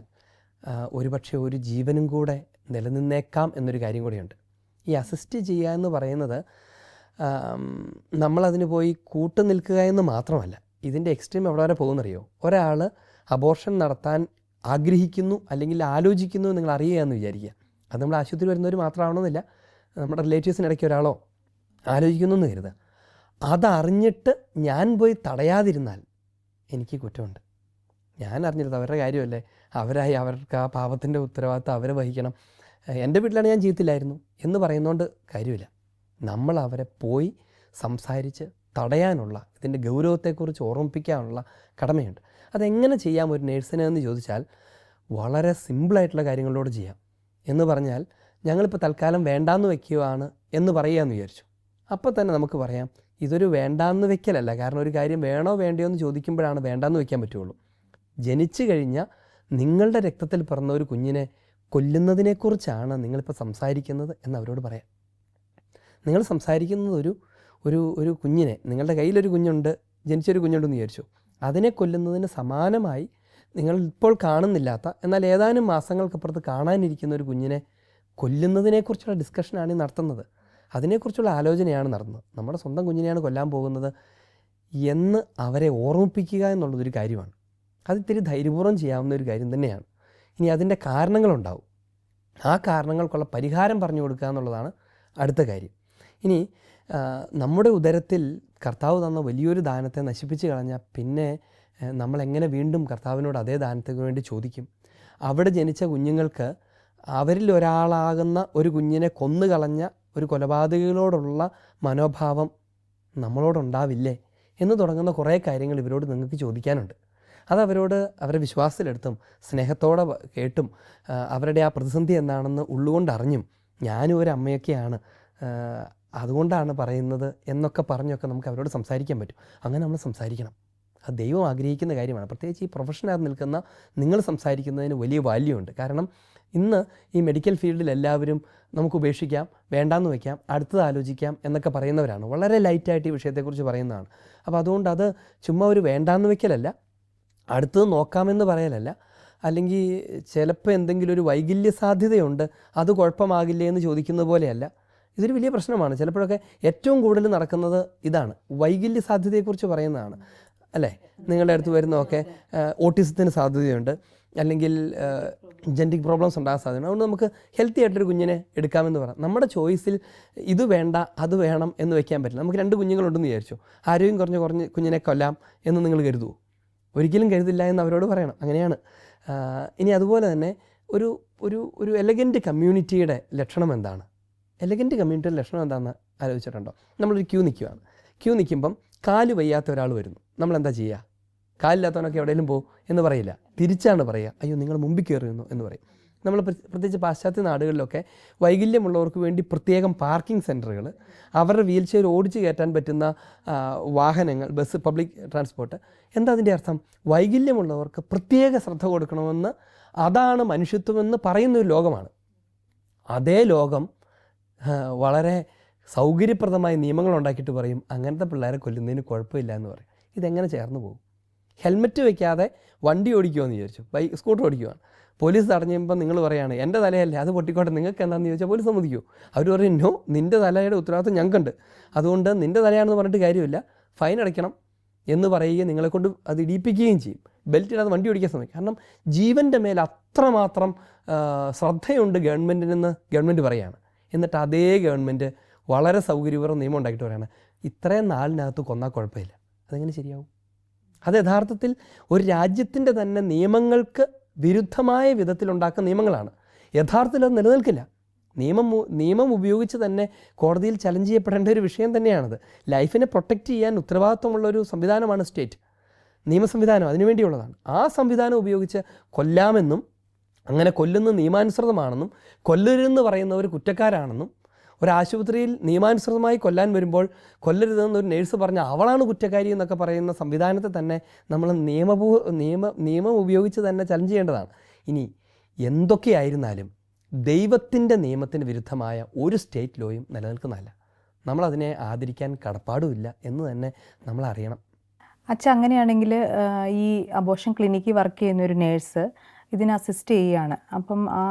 ഒരുപക്ഷെ ഒരു ജീവനും കൂടെ നിലനിന്നേക്കാം എന്നൊരു കാര്യം കൂടെയുണ്ട്. ഈ അസിസ്റ്റ് ചെയ്യുക എന്ന് പറയുന്നത് നമ്മളതിന് പോയി കൂട്ടു നിൽക്കുക എന്ന് മാത്രമല്ല, ഇതിൻ്റെ എക്സ്ട്രീം എവിടെ വരെ പോകുന്നറിയോ? ഒരാൾ അബോർഷൻ നടത്താൻ ആഗ്രഹിക്കുന്നു അല്ലെങ്കിൽ ആലോചിക്കുന്നു നിങ്ങൾ അറിയുക എന്ന് വിചാരിക്കുക. അത് നമ്മൾ ആശുപത്രി വരുന്നവർ മാത്രമാവണമെന്നില്ല, നമ്മുടെ റിലേറ്റീവ്സിനിടയ്ക്ക് ഒരാളോ ആലോചിക്കുന്നു എന്ന് കരുതുക. അതറിഞ്ഞിട്ട് ഞാൻ പോയി തടയാതിരുന്നാൽ എനിക്ക് കുറ്റമുണ്ട്. ഞാൻ അറിഞ്ഞിരുന്നത് അവരുടെ കാര്യമല്ലേ, അവരായി അവർക്ക് ആ പാപത്തിൻ്റെ ഉത്തരവാദിത്തം അവർ വഹിക്കണം. എൻ്റെ വീട്ടിലാണ് ഞാൻ ചെയ്യത്തില്ലായിരുന്നു എന്ന് പറയുന്നതുകൊണ്ട് കാര്യമില്ല. നമ്മൾ അവരെ പോയി സംസാരിച്ച് തടയാനുള്ള, ഇതിൻ്റെ ഗൗരവത്തെക്കുറിച്ച് ഓർമ്മിപ്പിക്കാനുള്ള കടമയുണ്ട്. അതെങ്ങനെ ചെയ്യാം ഒരു നേഴ്സിന് എന്ന് ചോദിച്ചാൽ വളരെ സിമ്പിളായിട്ടുള്ള കാര്യങ്ങളിലൂടെ ചെയ്യാം. എന്ന് പറഞ്ഞാൽ ഞങ്ങളിപ്പോൾ തൽക്കാലം വേണ്ടാന്ന് വയ്ക്കുകയാണ് എന്ന് പറയുകയെന്ന് വിചാരിച്ചു, അപ്പോൾ തന്നെ നമുക്ക് പറയാം ഇതൊരു വേണ്ടാന്ന് വയ്ക്കലല്ല. കാരണം ഒരു കാര്യം വേണോ വേണ്ടയോ എന്ന് ചോദിക്കുമ്പോഴാണ് വേണ്ടാന്ന് വയ്ക്കാൻ പറ്റുള്ളൂ. ജനിച്ചു കഴിഞ്ഞ നിങ്ങളുടെ രക്തത്തിൽ പിറന്ന ഒരു കുഞ്ഞിനെ കൊല്ലുന്നതിനെക്കുറിച്ചാണ് നിങ്ങളിപ്പോൾ സംസാരിക്കുന്നത് എന്ന് അവരോട് പറയാം. നിങ്ങൾ സംസാരിക്കുന്നത് ഒരു കുഞ്ഞിനെ, നിങ്ങളുടെ കയ്യിലൊരു കുഞ്ഞുണ്ട്, ജനിച്ചൊരു കുഞ്ഞുണ്ടെന്ന് വിചാരിച്ചു, അതിനെ കൊല്ലുന്നതിന് സമാനമായി നിങ്ങൾ ഇപ്പോൾ കാണുന്നില്ലാത്ത എന്നാൽ ഏതാനും മാസങ്ങൾക്കപ്പുറത്ത് കാണാനിരിക്കുന്ന ഒരു കുഞ്ഞിനെ കൊല്ലുന്നതിനെക്കുറിച്ചുള്ള ഡിസ്കഷനാണ് നടത്തുന്നത്. അതിനെക്കുറിച്ചുള്ള ആലോചനയാണ് നടന്നത്. നമ്മുടെ സ്വന്തം കുഞ്ഞിനെയാണ് കൊല്ലാൻ പോകുന്നത് എന്ന് അവരെ ഓർമ്മിപ്പിക്കുക എന്നുള്ളതൊരു കാര്യമാണ്. അത് ഇത്തിരി ധൈര്യപൂർവ്വം ചെയ്യാവുന്ന ഒരു കാര്യം തന്നെയാണ്. ഇനി അതിൻ്റെ കാരണങ്ങളുണ്ടാവും, ആ കാരണങ്ങൾക്കുള്ള പരിഹാരം പറഞ്ഞു കൊടുക്കുക എന്നുള്ളതാണ് അടുത്ത കാര്യം. ഇനി നമ്മുടെ ഉദരത്തിൽ കർത്താവ് തന്ന വലിയൊരു ദാനത്തെ നശിപ്പിച്ച് കളഞ്ഞാൽ പിന്നെ നമ്മളെങ്ങനെ വീണ്ടും കർത്താവിനോട് അതേ ദാനത്തിന് വേണ്ടി ചോദിക്കും? അവിടെ ജനിച്ച കുഞ്ഞുങ്ങൾക്ക് അവരിൽ ഒരാളാകുന്ന ഒരു കുഞ്ഞിനെ കൊന്നുകളഞ്ഞ ഒരു കൊലപാതകികളോടുള്ള മനോഭാവം നമ്മളോടുണ്ടാവില്ലേ എന്ന് തുടങ്ങുന്ന കുറേ കാര്യങ്ങൾ ഇവരോട് നിങ്ങൾക്ക് ചോദിക്കാനുണ്ട്. അതവരോട് അവരെ വിശ്വാസത്തിലെടുത്തും സ്നേഹത്തോടെ കേട്ടും അവരുടെ ആ പ്രതിസന്ധി എന്താണെന്ന് ഉള്ളുകൊണ്ടറിഞ്ഞും ഞാനും ഒരു അമ്മയൊക്കെയാണ്, അതുകൊണ്ടാണ് പറയുന്നത് എന്നൊക്കെ പറഞ്ഞൊക്കെ നമുക്ക് അവരോട് സംസാരിക്കാൻ പറ്റും. അങ്ങനെ നമ്മൾ സംസാരിക്കണം. അത് ദൈവം ആഗ്രഹിക്കുന്ന കാര്യമാണ്. പ്രത്യേകിച്ച് ഈ പ്രൊഫഷനകത്ത് നിൽക്കുന്ന നിങ്ങൾ സംസാരിക്കുന്നതിന് വലിയ വാല്യൂ ഉണ്ട്. കാരണം ഇന്ന് ഈ മെഡിക്കൽ ഫീൽഡിൽ എല്ലാവരും നമുക്ക് ഉപേക്ഷിക്കാം, വേണ്ടാന്ന് വയ്ക്കാം, അടുത്തത് ആലോചിക്കാം എന്നൊക്കെ പറയുന്നവരാണ്. വളരെ ലൈറ്റായിട്ട് ഈ വിഷയത്തെക്കുറിച്ച് പറയുന്നതാണ്. അപ്പോൾ അതുകൊണ്ട് അത് ചുമ്മാ ഒരു വേണ്ടാന്ന് വയ്ക്കലല്ല, അടുത്തത് നോക്കാമെന്ന് പറയലല്ല, അല്ലെങ്കിൽ ചിലപ്പോൾ എന്തെങ്കിലും ഒരു വൈകല്യ സാധ്യതയുണ്ട് അത് കുഴപ്പമാകില്ലേ എന്ന് ചോദിക്കുന്നത് പോലെയല്ല. ഇതൊരു വലിയ പ്രശ്നമാണ്. ചിലപ്പോഴൊക്കെ ഏറ്റവും കൂടുതൽ നടക്കുന്നത് ഇതാണ്, വൈകല്യ സാധ്യതയെക്കുറിച്ച് പറയുന്നതാണ് അല്ലേ. നിങ്ങളുടെ അടുത്ത് വരുന്നതൊക്കെ ഓട്ടിസത്തിന് സാധ്യതയുണ്ട്, അല്ലെങ്കിൽ ജെനറ്റിക് പ്രോബ്ലംസ് ഉണ്ടാകാൻ സാധ്യതയുണ്ട്. അതുകൊണ്ട് നമുക്ക് ഹെൽത്തി ആയിട്ടൊരു കുഞ്ഞിനെ എടുക്കാമെന്ന് പറയാം. നമ്മുടെ ചോയ്സിൽ ഇത് വേണ്ട അത് വേണം എന്ന് വെക്കാൻ പറ്റില്ല. നമുക്ക് 2 കുഞ്ഞുങ്ങളുണ്ടെന്ന് വിചാരിച്ചു, ആരോഗ്യം കുറഞ്ഞ കുഞ്ഞിനെ കൊല്ലാം എന്ന് നിങ്ങൾ കരുതുമോ? ഒരിക്കലും കരുതില്ല എന്ന് അവരോട് പറയണം. അങ്ങനെയാണ്. ഇനി അതുപോലെ തന്നെ ഒരു ഒരു ഒരു എലഗൻറ്റ് കമ്മ്യൂണിറ്റിയുടെ ലക്ഷണം എന്താണ്? എലഗൻറ്റ് കമ്മ്യൂണിറ്റിയുടെ ലക്ഷണം എന്താണെന്ന് ആലോചിച്ചിട്ടുണ്ടോ? നമ്മളൊരു ക്യൂ നിൽക്കുകയാണ്. ക്യൂ നിൽക്കുമ്പം കാല് വയ്യാത്ത ഒരാൾ വരുന്നു. നമ്മളെന്താ ചെയ്യുക? കാലില്ലാത്തവനൊക്കെ എവിടെയെങ്കിലും പോകും എന്ന് പറയില്ല. തിരിച്ചാണ് പറയുക, അയ്യോ നിങ്ങൾ മുമ്പിൽ കയറിയുന്നു എന്ന് പറയും. നമ്മൾ പ്രത്യേകിച്ച് പാശ്ചാത്യ നാടുകളിലൊക്കെ വൈകല്യമുള്ളവർക്ക് വേണ്ടി പ്രത്യേകം പാർക്കിംഗ് സെൻറ്ററുകൾ, അവരുടെ വീൽ ചെയർ ഓടിച്ച് കയറ്റാൻ പറ്റുന്ന വാഹനങ്ങൾ, ബസ്, പബ്ലിക് ട്രാൻസ്പോർട്ട്. എന്താ അതിൻ്റെ അർത്ഥം? വൈകല്യമുള്ളവർക്ക് പ്രത്യേക ശ്രദ്ധ കൊടുക്കണമെന്ന്, അതാണ് മനുഷ്യത്വമെന്ന് പറയുന്നൊരു ലോകമാണ്. അതേ ലോകം വളരെ സൗകര്യപ്രദമായ നിയമങ്ങൾ ഉണ്ടാക്കിയിട്ട് പറയും അങ്ങനത്തെ പിള്ളേരെ കൊല്ലുന്നതിന് കുഴപ്പമില്ല എന്ന് പറയും. ഇതെങ്ങനെ ചേർന്ന് പോകും? ഹെൽമെറ്റ് വയ്ക്കാതെ വണ്ടി ഓടിക്കുമെന്ന് വിചാരിച്ചു, സ്കൂട്ടർ ഓടിക്കുവാണ്. പോലീസ് തടഞ്ഞപ്പോൾ നിങ്ങൾ പറയുകയാണ് എൻ്റെ തലയല്ലേ, അത് പൊട്ടിക്കോട്ടെ, നിങ്ങൾക്ക് എന്താണെന്ന് ചോദിച്ചാൽ പോലീസ് സമ്മതിക്കുമോ? അവർ പറയും നോ, നിൻ്റെ തലയുടെ ഉത്തരവാദിത്വം ഞങ്ങൾക്കുണ്ട്, അതുകൊണ്ട് നിൻ്റെ തലയാണെന്ന് പറഞ്ഞിട്ട് കാര്യമില്ല, ഫൈൻ അടയ്ക്കണം എന്ന് പറയുകയും നിങ്ങളെക്കൊണ്ട് അത് ഇടിപ്പിക്കുകയും ചെയ്യും. ബെൽറ്റ് ഇടാതെ വണ്ടി ഓടിക്കാൻ ശ്രമിക്കും. കാരണം ജീവൻ്റെ മേൽ അത്രമാത്രം ശ്രദ്ധയുണ്ട് ഗവൺമെൻറ്റിനെന്ന് ഗവൺമെൻറ് പറയുകയാണ്. എന്നിട്ട് അതേ ഗവൺമെൻറ് വളരെ സൗകര്യപൂർവ്വം നിയമം ഉണ്ടാക്കിയിട്ട് പറയുകയാണ് ഇത്രയും നാളിനകത്ത് കൊന്നാൽ കുഴപ്പമില്ല. അതെങ്ങനെ ശരിയാവും? അത് യഥാർത്ഥത്തിൽ ഒരു രാജ്യത്തിൻ്റെ തന്നെ നിയമങ്ങൾക്ക് വിരുദ്ധമായ വിധത്തിലുണ്ടാക്കുന്ന നിയമങ്ങളാണ്. യഥാർത്ഥത്തിൽ അത് നിലനിൽക്കില്ല. നിയമം ഉപയോഗിച്ച് തന്നെ കോടതിയിൽ ചലഞ്ച് ചെയ്യപ്പെടേണ്ട ഒരു വിഷയം തന്നെയാണത്. ലൈഫിനെ പ്രൊട്ടക്റ്റ് ചെയ്യാൻ ഉത്തരവാദിത്വമുള്ളൊരു സംവിധാനമാണ് സ്റ്റേറ്റ് നിയമ സംവിധാനം, അതിനുവേണ്ടിയുള്ളതാണ്. ആ സംവിധാനം ഉപയോഗിച്ച് കൊല്ലാമെന്നും അങ്ങനെ കൊല്ലുന്ന നിയമാനുസൃതമാണെന്നും കൊല്ലരുതെന്ന് പറയുന്നവർ കുറ്റക്കാരാണെന്നും ഒരാശുപത്രിയിൽ നിയമാനുസൃതമായി കൊല്ലാൻ വരുമ്പോൾ കൊല്ലരുതെന്ന് ഒരു നേഴ്സ് പറഞ്ഞാൽ അവളാണ് കുറ്റക്കാരി എന്നൊക്കെ പറയുന്ന സംവിധാനത്തെ തന്നെ നമ്മൾ നിയമം ഉപയോഗിച്ച് തന്നെ ചലഞ്ച് ചെയ്യേണ്ടതാണ്. ഇനി എന്തൊക്കെയായിരുന്നാലും ദൈവത്തിൻ്റെ നിയമത്തിന് വിരുദ്ധമായ ഒരു സ്റ്റേറ്റ് ലോയും നിലനിൽക്കുന്നതല്ല. നമ്മളതിനെ ആദരിക്കാൻ കടപ്പാടുമില്ല എന്ന് തന്നെ നമ്മൾ അറിയണം. അച്ഛ, അങ്ങനെയാണെങ്കിൽ ഈ അബോർഷൻ ക്ലിനിക്കിൽ വർക്ക് ചെയ്യുന്ന ഒരു നേഴ്സ് ഇതിന് അസിസ്റ്റ് ചെയ്യുകയാണ്. അപ്പം ആ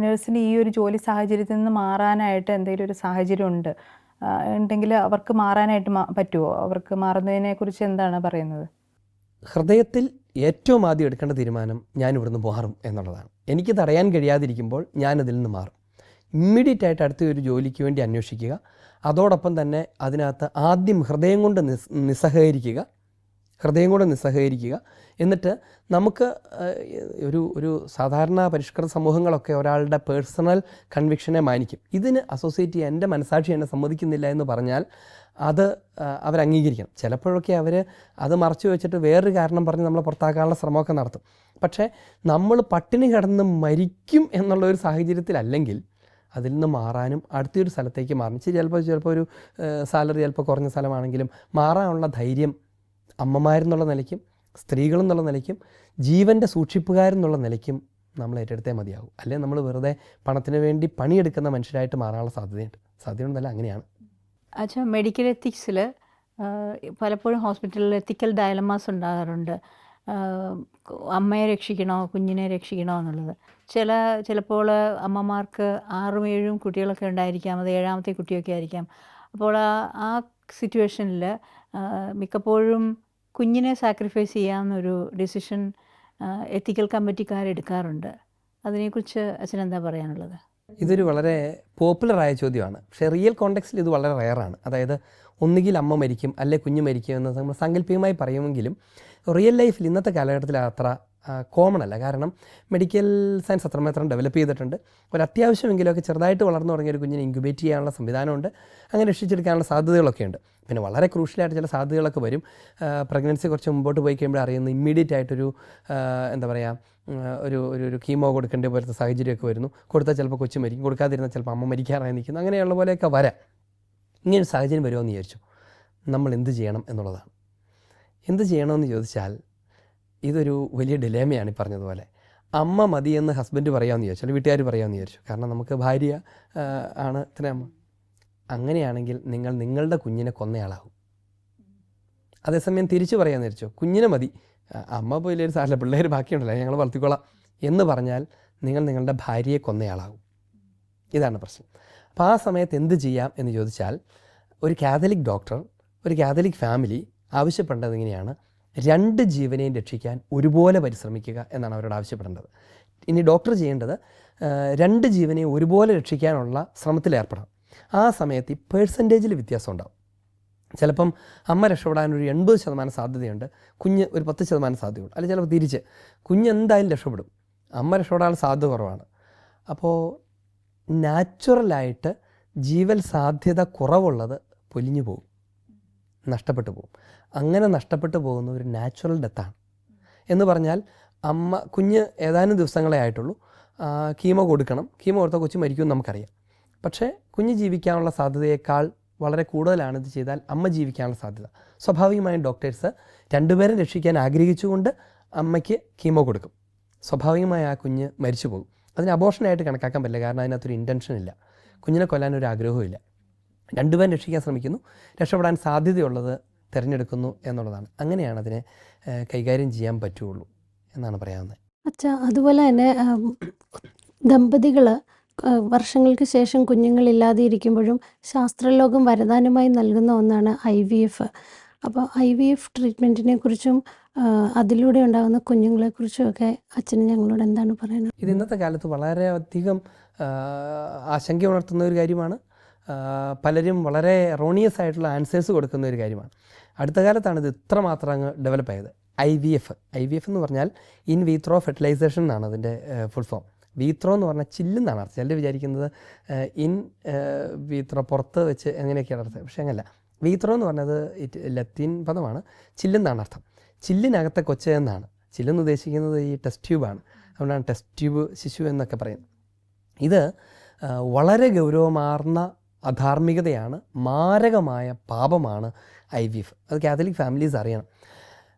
നേഴ്സിന് ഈ ഒരു ജോലി സാഹചര്യത്തിൽ നിന്ന് മാറാനായിട്ട് എന്തെങ്കിലും ഒരു സാഹചര്യം ഉണ്ടെങ്കിൽ അവർക്ക് മാറാനായിട്ട് പറ്റുമോ? അവർക്ക് മാറുന്നതിനെക്കുറിച്ച് എന്താണ് പറയുന്നത്? ഹൃദയത്തിൽ ഏറ്റവും ആദ്യം എടുക്കേണ്ട തീരുമാനം ഞാൻ ഇവിടുന്ന് മാറും എന്നുള്ളതാണ്. എനിക്ക് തടയാൻ കഴിയാതിരിക്കുമ്പോൾ ഞാനതിൽ നിന്ന് മാറും. ഇമ്മീഡിയറ്റ് ആയിട്ട് അടുത്ത ഒരു ജോലിക്ക് വേണ്ടി അന്വേഷിക്കുക. അതോടൊപ്പം തന്നെ അതിനകത്ത് ആദ്യം ഹൃദയം കൊണ്ട് നിസ്സഹകരിക്കുക. എന്നിട്ട് നമുക്ക് ഒരു സാധാരണ പരിഷ്കൃത സമൂഹങ്ങളൊക്കെ ഒരാളുടെ പേഴ്സണൽ കൺവിക്ഷനെ മാനിക്കും. ഇതിന് അസോസിയേറ്റ് ചെയ്യാൻ എൻ്റെ മനസാക്ഷി എന്നെ സമ്മതിക്കുന്നില്ല എന്ന് പറഞ്ഞാൽ അത് അവരംഗീകരിക്കണം. ചിലപ്പോഴൊക്കെ അവർ അത് മറച്ചു വെച്ചിട്ട് വേറൊരു കാരണം പറഞ്ഞ് നമ്മളെ പുറത്താക്കാനുള്ള ശ്രമമൊക്കെ നടത്തും. പക്ഷേ നമ്മൾ പട്ടിണി കിടന്ന് മരിക്കും എന്നുള്ളൊരു സാഹചര്യത്തിലല്ലെങ്കിൽ അതിൽ നിന്ന് മാറാനും അടുത്തൊരു സ്ഥലത്തേക്ക് മാറണം. ചിലപ്പോൾ ഒരു സാലറി ചിലപ്പോൾ കുറഞ്ഞ സ്ഥലമാണെങ്കിലും മാറാനുള്ള ധൈര്യം അമ്മമാരെന്നുള്ള നിലയ്ക്കും സ്ത്രീകളെന്നുള്ള നിലയ്ക്കും ജീവൻ്റെ സൂക്ഷിപ്പുകാരെന്നുള്ള നിലയ്ക്കും നമ്മൾ ഏറ്റെടുത്തേ മതിയാവും. അല്ലെങ്കിൽ നമ്മൾ വെറുതെ പണത്തിന് വേണ്ടി പണിയെടുക്കുന്ന മനുഷ്യരായിട്ട് മാറാനുള്ള സാധ്യതയുണ്ടല്ല. അങ്ങനെയാണ്. അച്ഛാ, മെഡിക്കൽ എത്തിക്സിൽ പലപ്പോഴും ഹോസ്പിറ്റലിൽ എത്തിക്കൽ ഡയലമാസ് ഉണ്ടാകാറുണ്ട്. അമ്മയെ രക്ഷിക്കണോ കുഞ്ഞിനെ രക്ഷിക്കണോ എന്നുള്ളത്. ചിലപ്പോൾ അമ്മമാർക്ക് 6-7 കുട്ടികളൊക്കെ ഉണ്ടായിരിക്കാം, അത് 7ാമത്തെ കുട്ടിയൊക്കെ ആയിരിക്കാം. അപ്പോൾ ആ സിറ്റുവേഷനിൽ മിക്കപ്പോഴും കുഞ്ഞിനെ സാക്രിഫൈസ് ചെയ്യാമെന്നൊരു ഡിസിഷൻ എത്തിക്കൽ കമ്മിറ്റിക്കാരെടുക്കാറുണ്ട്. അതിനെക്കുറിച്ച് അച്ഛൻ എന്താ പറയാനുള്ളത്? ഇതൊരു വളരെ പോപ്പുലറായ ചോദ്യമാണ്. പക്ഷേ റിയൽ കോണ്ടെക്സ്റ്റിൽ ഇത് വളരെ റെയറാണ്. അതായത് ഒന്നുകിൽ അമ്മ മരിക്കും അല്ലെ കുഞ്ഞ് മരിക്കും എന്ന് നമ്മൾ സാങ്കല്പികമായി പറയുമെങ്കിലും റിയൽ ലൈഫിൽ ഇന്നത്തെ കാലഘട്ടത്തിൽ അത്ര കോമൺ അല്ല. കാരണം മെഡിക്കൽ സയൻസ് അത്രമാത്രം ഡെവലപ്പ് ചെയ്തിട്ടുണ്ട്. ഒരു അത്യാവശ്യമെങ്കിലുമൊക്കെ ചെറുതായിട്ട് വളർന്നു തുടങ്ങിയ ഒരു കുഞ്ഞിനെ ഇൻക്യുബേറ്റ് ചെയ്യാനുള്ള സംവിധാനമുണ്ട്. അങ്ങനെ രക്ഷിച്ചെടുക്കാനുള്ള സാധ്യതകളൊക്കെ ഉണ്ട്. പിന്നെ വളരെ ക്രൂഷ്യലായിട്ട് ചില സാധ്യതകളൊക്കെ വരും. പ്രഗ്നൻസി കുറച്ച് മുമ്പോട്ട് പോയി കഴിയുമ്പോൾ അറിയുന്നത് ഇമ്മീഡിയറ്റ് ആയിട്ടൊരു എന്താ പറയുക ഒരു കീമോ കൊടുക്കേണ്ട പോലത്തെ സാഹചര്യമൊക്കെ വരുന്നു. കൊടുത്താൽ ചിലപ്പോൾ കൊച്ചു മരിക്കും, കൊടുക്കാതിരുന്നാൽ ചിലപ്പോൾ അമ്മ മരിക്കാറായി നിൽക്കുന്നു. അങ്ങനെയുള്ള പോലെയൊക്കെ വരാം. ഇങ്ങനൊരു സാഹചര്യം വരുമോ എന്ന് വിചാരിച്ചു. നമ്മൾ എന്ത് ചെയ്യണം എന്നുള്ളതാണ്. എന്ത് ചെയ്യണമെന്ന് ചോദിച്ചാൽ ഇതൊരു വലിയ ഡിലേമയാണ്. ഈ പറഞ്ഞതുപോലെ അമ്മ മതിയെന്ന് ഹസ്ബൻഡ് പറയാമെന്ന് വിചാരിച്ചു, അല്ലെങ്കിൽ വീട്ടുകാർ പറയാമെന്ന് വിചാരിച്ചു. കാരണം നമുക്ക് ഭാര്യ ആണ് ഇത്ര അമ്മ. അങ്ങനെയാണെങ്കിൽ നിങ്ങൾ നിങ്ങളുടെ കുഞ്ഞിനെ കൊന്നയാളാകും. അതേസമയം തിരിച്ചു പറയാമെന്ന് വിചാരിച്ചു, കുഞ്ഞിനെ മതി, അമ്മ പോയില്ലേ ഒരു സാറില്ല, പിള്ളേർ ബാക്കിയുണ്ടല്ലോ, ഞങ്ങൾ വളർത്തിക്കോളാം എന്ന് പറഞ്ഞാൽ നിങ്ങൾ നിങ്ങളുടെ ഭാര്യയെ കൊന്നയാളാകും. ഇതാണ് പ്രശ്നം. അപ്പോൾ ആ സമയത്ത് എന്ത് ചെയ്യാം എന്ന് ചോദിച്ചാൽ ഒരു കാത്തലിക് ഡോക്ടർ, ഒരു കാത്തലിക് ഫാമിലി ആവശ്യപ്പെടേണ്ടത് ഇങ്ങനെയാണ്: 2 ജീവനെയും രക്ഷിക്കാൻ ഒരുപോലെ പരിശ്രമിക്കുക എന്നാണ് അവരോട് ആവശ്യപ്പെടേണ്ടത്. ഇനി ഡോക്ടർ ചെയ്യേണ്ടത് 2 ജീവനെയും ഒരുപോലെ രക്ഷിക്കാനുള്ള ശ്രമത്തിലേർപ്പെടാം. ആ സമയത്ത് ഈ പേഴ്സൻറ്റേജിൽ വ്യത്യാസം ഉണ്ടാകും. ചിലപ്പം അമ്മ രക്ഷപ്പെടാൻ ഒരു 80% സാധ്യതയുണ്ട്, കുഞ്ഞ് ഒരു 10% സാധ്യതയുണ്ട്. അല്ലെങ്കിൽ ചിലപ്പോൾ തിരിച്ച് കുഞ്ഞ് എന്തായാലും രക്ഷപ്പെടും, അമ്മ രക്ഷപ്പെടാനുള്ള സാധ്യത കുറവാണ്. അപ്പോൾ നാച്ചുറലായിട്ട് ജീവൽ സാധ്യത കുറവുള്ളത് പൊലിഞ്ഞു പോകും, നഷ്ടപ്പെട്ടു പോകും. അങ്ങനെ നഷ്ടപ്പെട്ടു പോകുന്ന ഒരു നാച്ചുറൽ ഡെത്താണ്. എന്ന് പറഞ്ഞാൽ കുഞ്ഞ് ഏതാനും ദിവസങ്ങളെ ആയിട്ടുള്ളൂ, കീമോ കൊടുക്കണം, കീമോ കൊടുത്താൽ കൊച്ചു മരിക്കുമെന്ന് നമുക്കറിയാം. പക്ഷേ കുഞ്ഞ് ജീവിക്കാനുള്ള സാധ്യതയേക്കാൾ വളരെ കൂടുതലാണ് ഇത് ചെയ്താൽ അമ്മ ജീവിക്കാനുള്ള സാധ്യത. സ്വാഭാവികമായും ഡോക്ടേഴ്സ് രണ്ടുപേരും രക്ഷിക്കാൻ ആഗ്രഹിച്ചുകൊണ്ട് അമ്മയ്ക്ക് കീമോ കൊടുക്കും. സ്വാഭാവികമായി ആ കുഞ്ഞ് മരിച്ചു പോകും. അതിന് അബോർഷനായിട്ട് കണക്കാക്കാൻ പറ്റില്ല, കാരണം അതിനകത്തൊരു ഇൻറ്റൻഷൻ ഇല്ല, കുഞ്ഞിനെ കൊല്ലാനൊരു ആഗ്രഹവുമില്ല. രണ്ടുപേരും രക്ഷിക്കാൻ ശ്രമിക്കുന്നു, രക്ഷപ്പെടാൻ സാധ്യതയുള്ളത് തിരഞ്ഞെടുക്കുന്നു എന്നുള്ളതാണ്. അങ്ങനെയാണ് അതിനെ കൈകാര്യം ചെയ്യാൻ പറ്റുള്ളൂ എന്നാണ് പറയാവുന്നത്. അച്ഛാ, അതുപോലെ തന്നെ ദമ്പതികൾ വർഷങ്ങൾക്ക് ശേഷം കുഞ്ഞുങ്ങളില്ലാതെ ഇരിക്കുമ്പോഴും ശാസ്ത്രലോകം വരദാനമായി നൽകുന്ന ഒന്നാണ് IVF. അപ്പോൾ IVF ട്രീറ്റ്മെൻറ്റിനെ കുറിച്ചും അതിലൂടെ ഉണ്ടാകുന്ന കുഞ്ഞുങ്ങളെക്കുറിച്ചും ഒക്കെ അച്ഛന് ഞങ്ങളോട് എന്താണ് പറയുന്നത്? ഇത് ഇന്നത്തെ കാലത്ത് വളരെയധികം ആശങ്ക ഉണർത്തുന്ന ഒരു കാര്യമാണ്. പലരും വളരെ എറോണിയസ് ആയിട്ടുള്ള ആൻസേഴ്സ് കൊടുക്കുന്ന ഒരു കാര്യമാണ്. അടുത്ത കാലത്താണ് ഇത് ഇത്രമാത്രം അങ്ങ് ഡെവലപ്പ് ആയത്. IVF എന്ന് പറഞ്ഞാൽ ഇൻ വീത്രോ ഫെർട്ടിലൈസേഷൻ എന്നാണ് അതിൻ്റെ ഫുൾ ഫോം. വീത്രോ എന്ന് പറഞ്ഞാൽ ചില്ലെന്നാണ് അർത്ഥം. ചിലർ വിചാരിക്കുന്നത് ഇൻ വീത്രോ പുറത്ത് വെച്ച് എങ്ങനെയൊക്കെയാണ് അർത്ഥം, പക്ഷേ അങ്ങനല്ല. വീത്രോ എന്ന് പറഞ്ഞത് ലത്തീൻ പദമാണ്, ചില്ലെന്നാണ് അർത്ഥം. ചില്ലിനകത്തെ കൊച്ച് എന്നാണ്. ചില്ലെന്ന് ഉദ്ദേശിക്കുന്നത് ഈ ടെസ്റ്റ് ട്യൂബാണ്, അതുകൊണ്ടാണ് ടെസ്റ്റ് ട്യൂബ് ശിശു എന്നൊക്കെ പറയുന്നത്. ഇത് വളരെ ഗൗരവമാർന്ന അധാർമികതയാണ്, മാരകമായ പാപമാണ് IVF. അത് കാത്തലിക് ഫാമിലീസ് അറിയണം.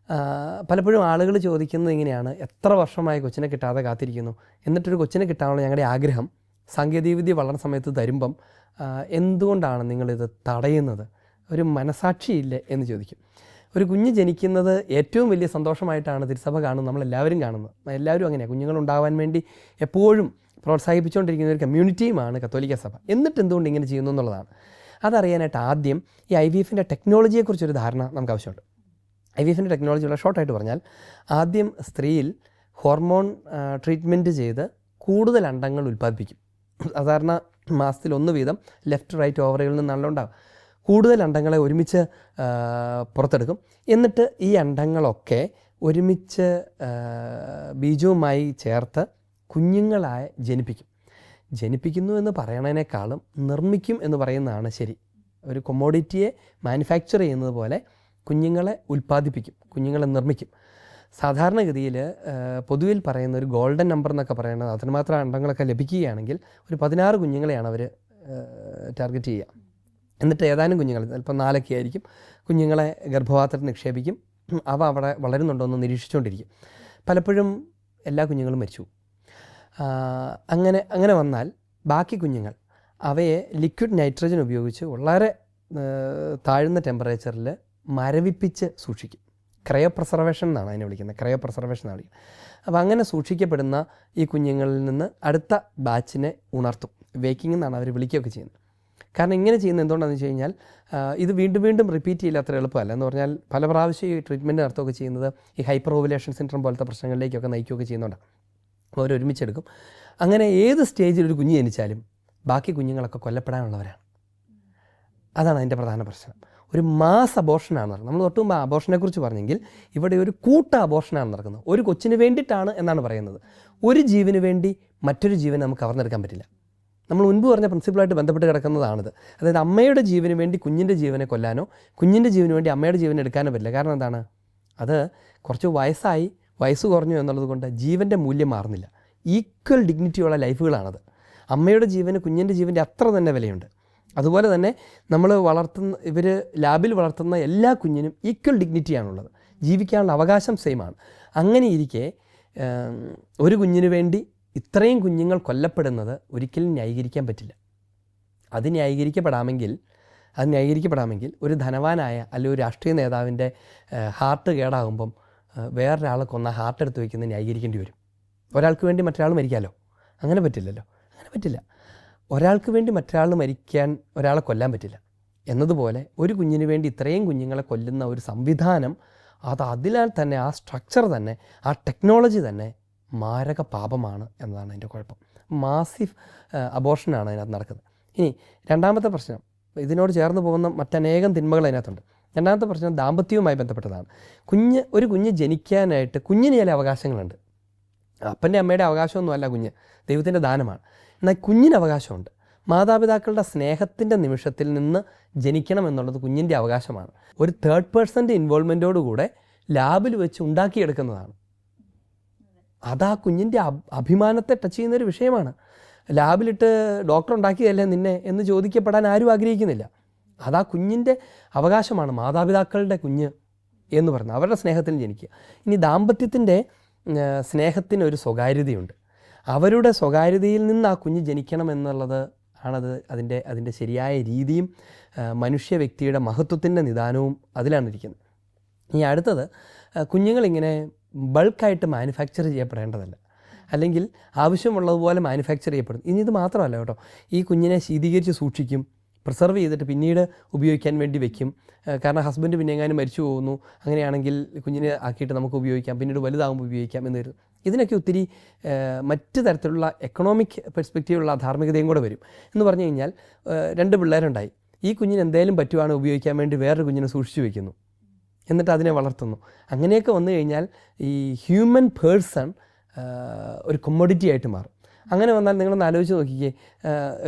പലപ്പോഴും ആളുകൾ ചോദിക്കുന്നത് ഇങ്ങനെയാണ്, എത്ര വർഷമായി കൊച്ചിനെ കിട്ടാതെ കാത്തിരിക്കുന്നു, എന്നിട്ടൊരു കൊച്ചിനെ കിട്ടാനുള്ള ഞങ്ങളുടെ ആഗ്രഹം സാങ്കേതികവിദ്യ വളർന്ന സമയത്ത് തരുമ്പം എന്തുകൊണ്ടാണ് നിങ്ങളിത് തടയുന്നത്, ഒരു മനസാക്ഷിയില്ലേ എന്ന് ചോദിക്കും. ഒരു കുഞ്ഞ് ജനിക്കുന്നത് ഏറ്റവും വലിയ സന്തോഷമായിട്ടാണ് തിരുസഭ കാണുന്നത്, നമ്മളെല്ലാവരും കാണുന്നത്. എല്ലാവരും അങ്ങനെയാണ്, കുഞ്ഞുങ്ങളുണ്ടാകാൻ വേണ്ടി എപ്പോഴും പ്രോത്സാഹിപ്പിച്ചുകൊണ്ടിരിക്കുന്ന ഒരു കമ്മ്യൂണിറ്റിയുമാണ് കത്തോലിക്ക സഭ. എന്നിട്ട് എന്തുകൊണ്ട് ഇങ്ങനെ ചെയ്യുന്നു എന്നുള്ളതാണ്. അതറിയാനായിട്ട് ആദ്യം ഈ IVFൻ്റെ ടെക്നോളജിയെക്കുറിച്ചൊരു ധാരണ നമുക്ക് ആവശ്യമുണ്ട്. IVFൻ്റെ ടെക്നോളജി വളരെ ഷോർട്ടായിട്ട് പറഞ്ഞാൽ, ആദ്യം സ്ത്രീയിൽ ഹോർമോൺ ട്രീറ്റ്മെൻറ്റ് ചെയ്ത് കൂടുതൽ അണ്ടങ്ങൾ ഉൽപ്പാദിപ്പിക്കും. സാധാരണ മാസത്തിൽ 1 വീതം ലെഫ്റ്റ് റൈറ്റ് ഓവറികളിൽ നിന്നാണല്ലോ ഉണ്ടാകും. കൂടുതൽ അണ്ടങ്ങളെ ഒരുമിച്ച് പുറത്തെടുക്കും. എന്നിട്ട് ഈ അണ്ടങ്ങളൊക്കെ ഒരുമിച്ച് ബീജവുമായി ചേർത്ത് കുഞ്ഞുങ്ങളായി ജനിപ്പിക്കുന്നു എന്ന് പറയണതിനേക്കാളും നിർമ്മിക്കും എന്ന് പറയുന്നതാണ് ശരി. ഒരു കൊമോഡിറ്റിയെ മാനുഫാക്ചർ ചെയ്യുന്നത് പോലെ കുഞ്ഞുങ്ങളെ ഉൽപ്പാദിപ്പിക്കും, കുഞ്ഞുങ്ങളെ നിർമ്മിക്കും. സാധാരണഗതിയിൽ പൊതുവിൽ പറയുന്ന ഒരു ഗോൾഡൻ നമ്പർ എന്നൊക്കെ പറയുന്നത്, അതിനുമാത്രം അണ്ടങ്ങളൊക്കെ ലഭിക്കുകയാണെങ്കിൽ ഒരു 16 കുഞ്ഞുങ്ങളെയാണ് അവർ ടാർഗറ്റ് ചെയ്യുക. എന്നിട്ട് ഏതാനും കുഞ്ഞുങ്ങൾ, ചിലപ്പോൾ 4 ആയിരിക്കും, കുഞ്ഞുങ്ങളെ ഗർഭപാത്രത്തിൽ നിക്ഷേപിക്കും. അവ അവിടെ വളരുന്നുണ്ടോ എന്ന് നിരീക്ഷിച്ചുകൊണ്ടിരിക്കും. പലപ്പോഴും എല്ലാ കുഞ്ഞുങ്ങളും മരിച്ചു. അങ്ങനെ വന്നാൽ ബാക്കി കുഞ്ഞുങ്ങൾ അവയെ ലിക്വിഡ് നൈട്രജൻ ഉപയോഗിച്ച് വളരെ താഴ്ന്ന ടെമ്പറേച്ചറിൽ മരവിപ്പിച്ച് സൂക്ഷിക്കും. ക്രയോപ്രിസർവേഷൻ എന്നാണ് അതിനെ വിളിക്കുന്നത്, ക്രയോപ്രിസർവേഷൻ എന്നാണ് വിളിക്കുന്നത്. അപ്പോൾ അങ്ങനെ സൂക്ഷിക്കപ്പെടുന്ന ഈ കുഞ്ഞുങ്ങളിൽ നിന്ന് അടുത്ത ബാച്ചിനെ ഉണർത്തും. വേക്കിംഗ് എന്നാണ് അവർ വിളിക്കുകയൊക്കെ ചെയ്യുന്നത്. കാരണം ഇങ്ങനെ ചെയ്യുന്നത് എന്തുകൊണ്ടാണെന്ന് വെച്ച് കഴിഞ്ഞാൽ, ഇത് വീണ്ടും റിപ്പീറ്റ് ചെയ്യില്ല, അത്ര എളുപ്പമല്ല. എന്ന് പറഞ്ഞാൽ പല പ്രാവശ്യം ഈ ട്രീറ്റ്മെൻറ്റ് നടത്തുകയൊക്കെ ചെയ്യുന്നത് ഈ ഹൈപ്പർ ഓവുലേഷൻ സിൻഡ്രോം പോലത്തെ പ്രശ്നങ്ങളിലേക്കൊക്കെ നയിക്കുകയൊക്കെ ചെയ്യുന്നുണ്ട്. അവരൊരുമിച്ചെടുക്കും. അങ്ങനെ ഏത് സ്റ്റേജിൽ ഒരു കുഞ്ഞ് ജനിച്ചാലും ബാക്കി കുഞ്ഞുങ്ങളൊക്കെ കൊല്ലപ്പെടാനുള്ളവരാണ്. അതാണ് അതിൻ്റെ പ്രധാന പ്രശ്നം. ഒരു മാസ് അബോർഷനാണ് നടക്കുന്നത്. നമ്മൾ തൊട്ട് മുമ്പ് അബോർഷനെക്കുറിച്ച് പറഞ്ഞെങ്കിൽ ഇവിടെ ഒരു കൂട്ട അബോർഷനാണ് നടക്കുന്നത്. ഒരു കൊച്ചിന് വേണ്ടിയിട്ടാണ് എന്നാണ് പറയുന്നത്. ഒരു ജീവന് വേണ്ടി മറ്റൊരു ജീവനെ നമുക്ക് കവർന്നെടുക്കാൻ പറ്റില്ല. നമ്മൾ മുൻപ് പറഞ്ഞ പ്രിൻസിപ്പിളായിട്ട് ബന്ധപ്പെട്ട് കിടക്കുന്നതാണിത്. അതായത് അമ്മയുടെ ജീവന് വേണ്ടി കുഞ്ഞിൻ്റെ ജീവനെ കൊല്ലാനോ കുഞ്ഞിൻ്റെ ജീവന് വേണ്ടി അമ്മയുടെ ജീവനെ എടുക്കാനോ പറ്റില്ല. കാരണം എന്താണ്? അത് കുറച്ച് വയസ്സ് കുറഞ്ഞു എന്നുള്ളത് കൊണ്ട് ജീവൻ്റെ മൂല്യം മാറുന്നില്ല. ഈക്വൽ ഡിഗ്നിറ്റിയുള്ള ലൈഫുകളാണത്. അമ്മയുടെ ജീവന് കുഞ്ഞിൻ്റെ ജീവൻ്റെ അത്ര തന്നെ വിലയുണ്ട്. അതുപോലെ തന്നെ നമ്മൾ ഇവർ ലാബിൽ വളർത്തുന്ന എല്ലാ കുഞ്ഞിനും ഈക്വൽ ഡിഗ്നിറ്റിയാണുള്ളത്. ജീവിക്കാനുള്ള അവകാശം സെയിമാണ്. അങ്ങനെ ഇരിക്കെ ഒരു കുഞ്ഞിന് വേണ്ടി ഇത്രയും കുഞ്ഞുങ്ങൾ കൊല്ലപ്പെടുന്നത് ഒരിക്കലും ന്യായീകരിക്കാൻ പറ്റില്ല. അത് ന്യായീകരിക്കപ്പെടാമെങ്കിൽ ഒരു ധനവാനായ അല്ലെങ്കിൽ ഒരു രാഷ്ട്രീയ നേതാവിൻ്റെ ഹാർട്ട് കേടാകുമ്പം വേറൊരാളെ കൊന്ന ഹാർട്ട് എടുത്ത് വയ്ക്കുന്നത് ന്യായീകരിക്കേണ്ടി വരും. ഒരാൾക്ക് വേണ്ടി മറ്റൊരാൾ മരിക്കാമല്ലോ, അങ്ങനെ പറ്റില്ലല്ലോ. അങ്ങനെ പറ്റില്ല. ഒരാൾക്ക് വേണ്ടി മറ്റൊരാൾ മരിക്കാൻ ഒരാളെ കൊല്ലാൻ പറ്റില്ല എന്നതുപോലെ ഒരു കുഞ്ഞിന് വേണ്ടി ഇത്രയും കുഞ്ഞുങ്ങളെ കൊല്ലുന്ന ഒരു സംവിധാനം, അതിനാൽ തന്നെ ആ സ്ട്രക്ചർ തന്നെ, ആ ടെക്നോളജി തന്നെ മാരക പാപമാണ് എന്നതാണ് അതിൻ്റെ കുഴപ്പം. മാസീവ് അബോർഷനാണ് അതിനകത്ത് നടക്കുന്നത്. ഇനി രണ്ടാമത്തെ പ്രശ്നം, ഇതിനോട് ചേർന്ന് പോകുന്ന മറ്റനേകം തിന്മകൾ അതിനകത്തുണ്ട്. രണ്ടാമത്തെ പ്രശ്നം ദാമ്പത്യവുമായി ബന്ധപ്പെട്ടതാണ്. ഒരു കുഞ്ഞ് ജനിക്കാനായിട്ട് കുഞ്ഞിന് ചില അവകാശങ്ങളുണ്ട്. അപ്പൻ്റെ അമ്മയുടെ അവകാശമൊന്നുമല്ല കുഞ്ഞ്, ദൈവത്തിൻ്റെ ദാനമാണ്. എന്നാൽ കുഞ്ഞിന് അവകാശമുണ്ട്. മാതാപിതാക്കളുടെ സ്നേഹത്തിൻ്റെ നിമിഷത്തിൽ നിന്ന് ജനിക്കണം എന്നുള്ളത് കുഞ്ഞിൻ്റെ അവകാശമാണ്. ഒരു തേർഡ് പേഴ്സൻ്റെ ഇൻവോൾവ്മെൻറ്റോടുകൂടെ ലാബിൽ വെച്ച് ഉണ്ടാക്കിയെടുക്കുന്നതാണ്. അതാ കുഞ്ഞിൻ്റെ അഭിമാനത്തെ ടച്ച് ചെയ്യുന്നൊരു വിഷയമാണ്. ലാബിലിട്ട് ഡോക്ടർ ഉണ്ടാക്കിയതല്ലേ നിന്നെ എന്ന് ചോദിക്കപ്പെടാൻ ആരും ആഗ്രഹിക്കുന്നില്ല. അതാ കുഞ്ഞിൻ്റെ അവകാശമാണ്, മാതാപിതാക്കളുടെ കുഞ്ഞ് എന്ന് പറയുന്നത്, അവരുടെ സ്നേഹത്തിൽ ജനിക്കുക. ഇനി ദാമ്പത്യത്തിൻ്റെ സ്നേഹത്തിനൊരു സ്വകാര്യതയുണ്ട്. അവരുടെ സ്വകാര്യതയിൽ നിന്ന് ആ കുഞ്ഞ് ജനിക്കണം എന്നുള്ളത് ആണത് അതിൻ്റെ ശരിയായ രീതിയും മനുഷ്യ വ്യക്തിയുടെ മഹത്വത്തിൻ്റെ നിദാനവും അതിലാണ് ഇരിക്കുന്നത്. ഇനി അടുത്തത്, കുഞ്ഞുങ്ങളിങ്ങനെ ബൾക്കായിട്ട് മാനുഫാക്ചർ ചെയ്യപ്പെടേണ്ടതല്ല, അല്ലെങ്കിൽ ആവശ്യമുള്ളതുപോലെ മാനുഫാക്ചർ ചെയ്യപ്പെടും. ഇനി ഇത് മാത്രമല്ല കേട്ടോ, ഈ കുഞ്ഞിനെ ശീതീകരിച്ച് സൂക്ഷിക്കും, പ്രിസർവ് ചെയ്തിട്ട് പിന്നീട് ഉപയോഗിക്കാൻ വേണ്ടി വെക്കും. കാരണം ഹസ്ബൻഡ് പിന്നെ എങ്ങാനും മരിച്ചു പോകുന്നു, അങ്ങനെയാണെങ്കിൽ കുഞ്ഞിനെ ആക്കിയിട്ട് നമുക്ക് ഉപയോഗിക്കാം, പിന്നീട് വലുതാകുമ്പോൾ ഉപയോഗിക്കാം എന്ന് വരും. ഇതിനൊക്കെ ഒത്തിരി മറ്റ് തരത്തിലുള്ള എക്കണോമിക് പെർസ്പെക്റ്റീവുള്ള ധാർമ്മികതയും കൂടെ വരും. എന്ന് പറഞ്ഞു കഴിഞ്ഞാൽ 2 പിള്ളേരുണ്ടായി, ഈ കുഞ്ഞിന് എന്തെങ്കിലും പറ്റുവാണ് ഉപയോഗിക്കാൻ വേണ്ടി വേറൊരു കുഞ്ഞിനെ സൂക്ഷിച്ചു വയ്ക്കുന്നു, എന്നിട്ട് അതിനെ വളർത്തുന്നു. അങ്ങനെയൊക്കെ വന്നു കഴിഞ്ഞാൽ ഈ ഹ്യൂമൻ പേഴ്സൺ ഒരു കൊമ്മോഡിറ്റി ആയിട്ട് മാറും. അങ്ങനെ വന്നാൽ നിങ്ങളൊന്ന് ആലോചിച്ച് നോക്കിക്കേ,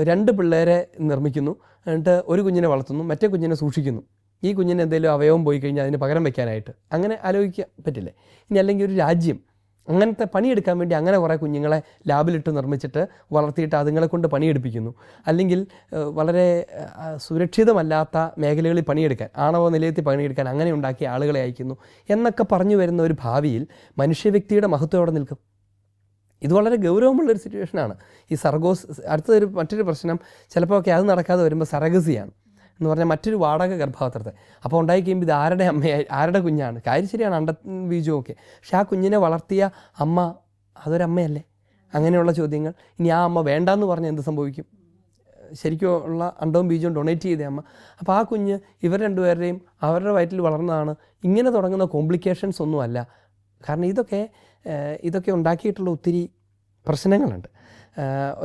2 പിള്ളേരെ നിർമ്മിക്കുന്നു, എന്നിട്ട് ഒരു കുഞ്ഞിനെ വളർത്തുന്നു, മറ്റേ കുഞ്ഞിനെ സൂക്ഷിക്കുന്നു. ഈ കുഞ്ഞിന് എന്തെങ്കിലും അവയവം പോയി കഴിഞ്ഞാൽ അതിന് പകരം വയ്ക്കാനായിട്ട് അങ്ങനെ ആലോചിക്കാൻ പറ്റില്ലേ? ഇനി അല്ലെങ്കിൽ ഒരു രാജ്യം അങ്ങനത്തെ പണിയെടുക്കാൻ വേണ്ടി അങ്ങനെ കുറേ കുഞ്ഞുങ്ങളെ ലാബിലിട്ട് നിർമ്മിച്ചിട്ട് വളർത്തിയിട്ട് അതുങ്ങളെ കൊണ്ട് പണിയെടുപ്പിക്കുന്നു. അല്ലെങ്കിൽ വളരെ സുരക്ഷിതമല്ലാത്ത മേഖലകളിൽ പണിയെടുക്കാൻ, ആണവ നിലയത്തിൽ പണിയെടുക്കാൻ അങ്ങനെ ഉണ്ടാക്കിയ ആളുകളെ അയക്കുന്നു എന്നൊക്കെ പറഞ്ഞു വരുന്ന ഒരു ഭാവിയിൽ മനുഷ്യവ്യക്തിയുടെ മഹത്വം എവിടെ നിൽക്കും? ഇത് വളരെ ഗൗരവമുള്ളൊരു സിറ്റുവേഷനാണ്. ഈ മറ്റൊരു പ്രശ്നം ചിലപ്പോൾ ഒക്കെ അത് നടക്കാതെ വരുമ്പോൾ സറഗസിയാണ് എന്ന് പറഞ്ഞാൽ മറ്റൊരു വാടക ഗർഭപാത്രത്തെ. അപ്പോൾ ഉണ്ടായി കഴിയുമ്പോൾ ഇത് ആരുടെ കുഞ്ഞാണ്? കാര്യം ശരിയാണ്, ബീജവും ഒക്കെ. പക്ഷെ ആ കുഞ്ഞിനെ വളർത്തിയ അമ്മ അതൊരമ്മയല്ലേ? അങ്ങനെയുള്ള ചോദ്യങ്ങൾ. ഇനി ആ അമ്മ വേണ്ടാന്ന് പറഞ്ഞാൽ എന്ത് സംഭവിക്കും? ശരിക്കും ഉള്ള അണ്ടവും ബീജവും ഡൊണേറ്റ് ചെയ്ത അമ്മ. അപ്പോൾ ആ കുഞ്ഞ് ഇവർ രണ്ടുപേരുടെയും അവരുടെ വയറ്റിൽ വളർന്നതാണ്. ഇങ്ങനെ തുടങ്ങുന്ന കോംപ്ലിക്കേഷൻസ് ഒന്നുമല്ല. കാരണം ഇതൊക്കെ ഉണ്ടാക്കിയിട്ടുള്ള ഒത്തിരി പ്രശ്നങ്ങളുണ്ട്.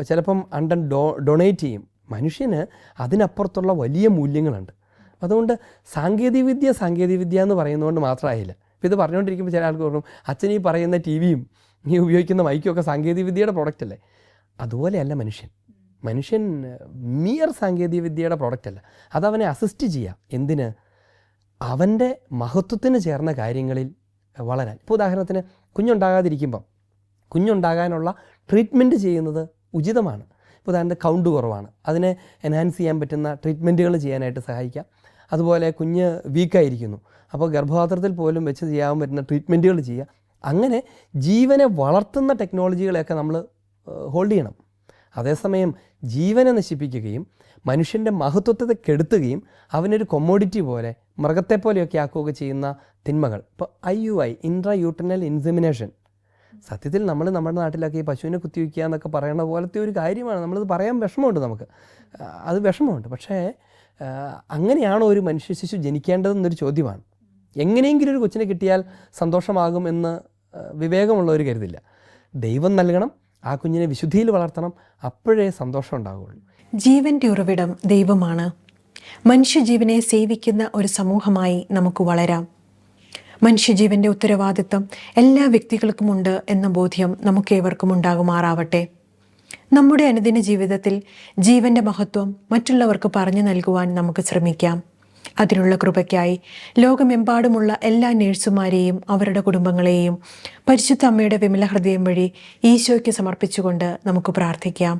ചിലപ്പം അണ്ടൻ ഡൊണേറ്റ് ചെയ്യും. മനുഷ്യന് അതിനപ്പുറത്തുള്ള വലിയ മൂല്യങ്ങളുണ്ട്. അതുകൊണ്ട് സാങ്കേതികവിദ്യ എന്ന് പറയുന്നതുകൊണ്ട് മാത്രമായില്ല. ഇപ്പോൾ ഇത് പറഞ്ഞുകൊണ്ടിരിക്കുമ്പോൾ ചില ആൾക്ക് പറഞ്ഞു, അച്ഛൻ ഈ പറയുന്ന TV-യും ഈ ഉപയോഗിക്കുന്ന മൈക്കും ഒക്കെ സാങ്കേതികവിദ്യയുടെ പ്രോഡക്റ്റ് അല്ലേ? അതുപോലെയല്ല മനുഷ്യൻ മിയർ സാങ്കേതികവിദ്യയുടെ പ്രോഡക്റ്റ് അല്ല. അതവനെ അസിസ്റ്റ് ചെയ്യാം. എന്തിന്? അവൻ്റെ മഹത്വത്തിന് ചേർന്ന കാര്യങ്ങളിൽ വളരാൻ. ഇപ്പോൾ ഉദാഹരണത്തിന് കുഞ്ഞുണ്ടാകാനുള്ള ട്രീറ്റ്മെൻറ്റ് ചെയ്യുന്നത് ഉചിതമാണ്. ഇപ്പോൾ ഉദാഹരണത്തിന് കൗണ്ട് കുറവാണ്, അതിനെ എൻഹാൻസ് ചെയ്യാൻ പറ്റുന്ന ട്രീറ്റ്മെൻറ്റുകൾ ചെയ്യാനായിട്ട് സഹായിക്കാം. അതുപോലെ കുഞ്ഞ് വീക്കായിരിക്കുന്നു, അപ്പോൾ ഗർഭപാത്രത്തിൽ പോലും വെച്ച് ചെയ്യാൻ പറ്റുന്ന ട്രീറ്റ്മെൻറ്റുകൾ ചെയ്യുക. അങ്ങനെ ജീവനെ വളർത്തുന്ന ടെക്നോളജികളെയൊക്കെ നമ്മൾ ഹോൾഡ് ചെയ്യണം. അതേസമയം ജീവനെ നശിപ്പിക്കുകയും മനുഷ്യൻ്റെ മഹത്വത്തെ കെടുത്തുകയും അവനൊരു കൊമ്മോഡിറ്റി പോലെ മൃഗത്തെ പോലെയൊക്കെ ആക്കുകയൊക്കെ ചെയ്യുന്ന തിന്മകൾ. ഇപ്പോൾ IUI, ഇൻട്രാ യൂട്രനൽ ഇൻസെമിനേഷൻ, സത്യത്തിൽ നമ്മുടെ നാട്ടിലൊക്കെ ഈ പശുവിനെ കുത്തിവയ്ക്കുക എന്നൊക്കെ പറയുന്ന പോലത്തെ ഒരു കാര്യമാണ്. നമ്മളത് പറയാൻ വിഷമമുണ്ട്, അത് വിഷമമുണ്ട്. പക്ഷേ അങ്ങനെയാണോ ഒരു മനുഷ്യ ശിശു ജനിക്കേണ്ടതെന്നൊരു ചോദ്യമാണ്. എങ്ങനെയെങ്കിലും ഒരു കൊച്ചിനെ കിട്ടിയാൽ സന്തോഷമാകും എന്ന് വിവേകമുള്ളവർ കരുതില്ല. ദൈവം നൽകണം, ആ കുഞ്ഞിനെ വിശുദ്ധിയിൽ വളർത്തണം, അപ്പോഴേ സന്തോഷം ഉണ്ടാകുള്ളൂ. ജീവൻ്റെ ഉറവിടം ദൈവമാണ്. മനുഷ്യജീവനെ സേവിക്കുന്ന ഒരു സമൂഹമായി നമുക്ക് വളരാം. മനുഷ്യജീവൻ്റെ ഉത്തരവാദിത്വം എല്ലാ വ്യക്തികൾക്കുമുണ്ട് എന്ന ബോധ്യം നമുക്കേവർക്കും ഉണ്ടാകുമാറാവട്ടെ. നമ്മുടെ അനുദിന ജീവിതത്തിൽ ജീവൻ്റെ മഹത്വം മറ്റുള്ളവർക്ക് പറഞ്ഞു നൽകുവാൻ നമുക്ക് ശ്രമിക്കാം. അതിനുള്ള കൃപയ്ക്കായി ലോകമെമ്പാടുമുള്ള എല്ലാ നേഴ്സുമാരെയും അവരുടെ കുടുംബങ്ങളെയും പരിശുദ്ധ അമ്മയുടെ വിമല ഹൃദയം വഴി ഈശോയ്ക്ക് സമർപ്പിച്ചുകൊണ്ട് നമുക്ക് പ്രാർത്ഥിക്കാം.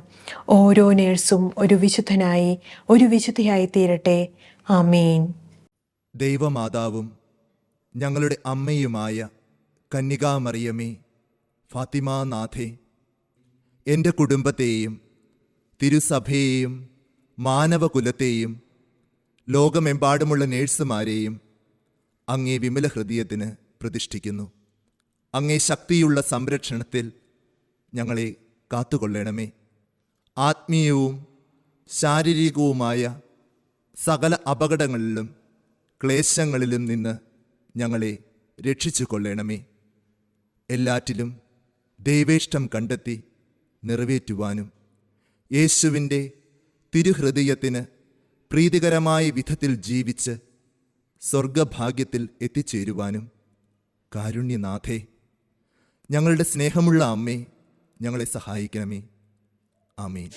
ഓരോ നേഴ്സും ഒരു വിശുദ്ധനായി, ഒരു വിശുദ്ധിയായി തീരട്ടെ. ആമേൻ. ദൈവമാതാവും ഞങ്ങളുടെ അമ്മയുമായ കന്യകാമറിയമേ, ഫാത്തിമാനാഥേ, എൻ്റെ കുടുംബത്തെയും തിരുസഭയെയും മാനവകുലത്തെയും ലോകമെമ്പാടുമുള്ള നേഴ്സുമാരെയും അങ്ങേ വിമല ഹൃദയത്തിന് പ്രതിഷ്ഠിക്കുന്നു. അങ്ങേ ശക്തിയുള്ള സംരക്ഷണത്തിൽ ഞങ്ങളെ കാത്തുകൊള്ളണമേ. ആത്മീയവും ശാരീരികവുമായ സകല അപകടങ്ങളിലും ക്ലേശങ്ങളിലും നിന്ന് ഞങ്ങളെ രക്ഷിച്ചു കൊള്ളണമേ. എല്ലാറ്റിലും ദൈവേഷ്ടം കണ്ടെത്തി നിറവേറ്റുവാനും യേശുവിൻ്റെ തിരുഹൃദയത്തിന് പ്രീതികരമായ വിധത്തിൽ ജീവിച്ച് സ്വർഗഭാഗ്യത്തിൽ എത്തിച്ചേരുവാനും കാരുണ്യനാഥേ, ഞങ്ങളുടെ സ്നേഹമുള്ള അമ്മേ, ഞങ്ങളെ സഹായിക്കണമേ. ആമേൻ.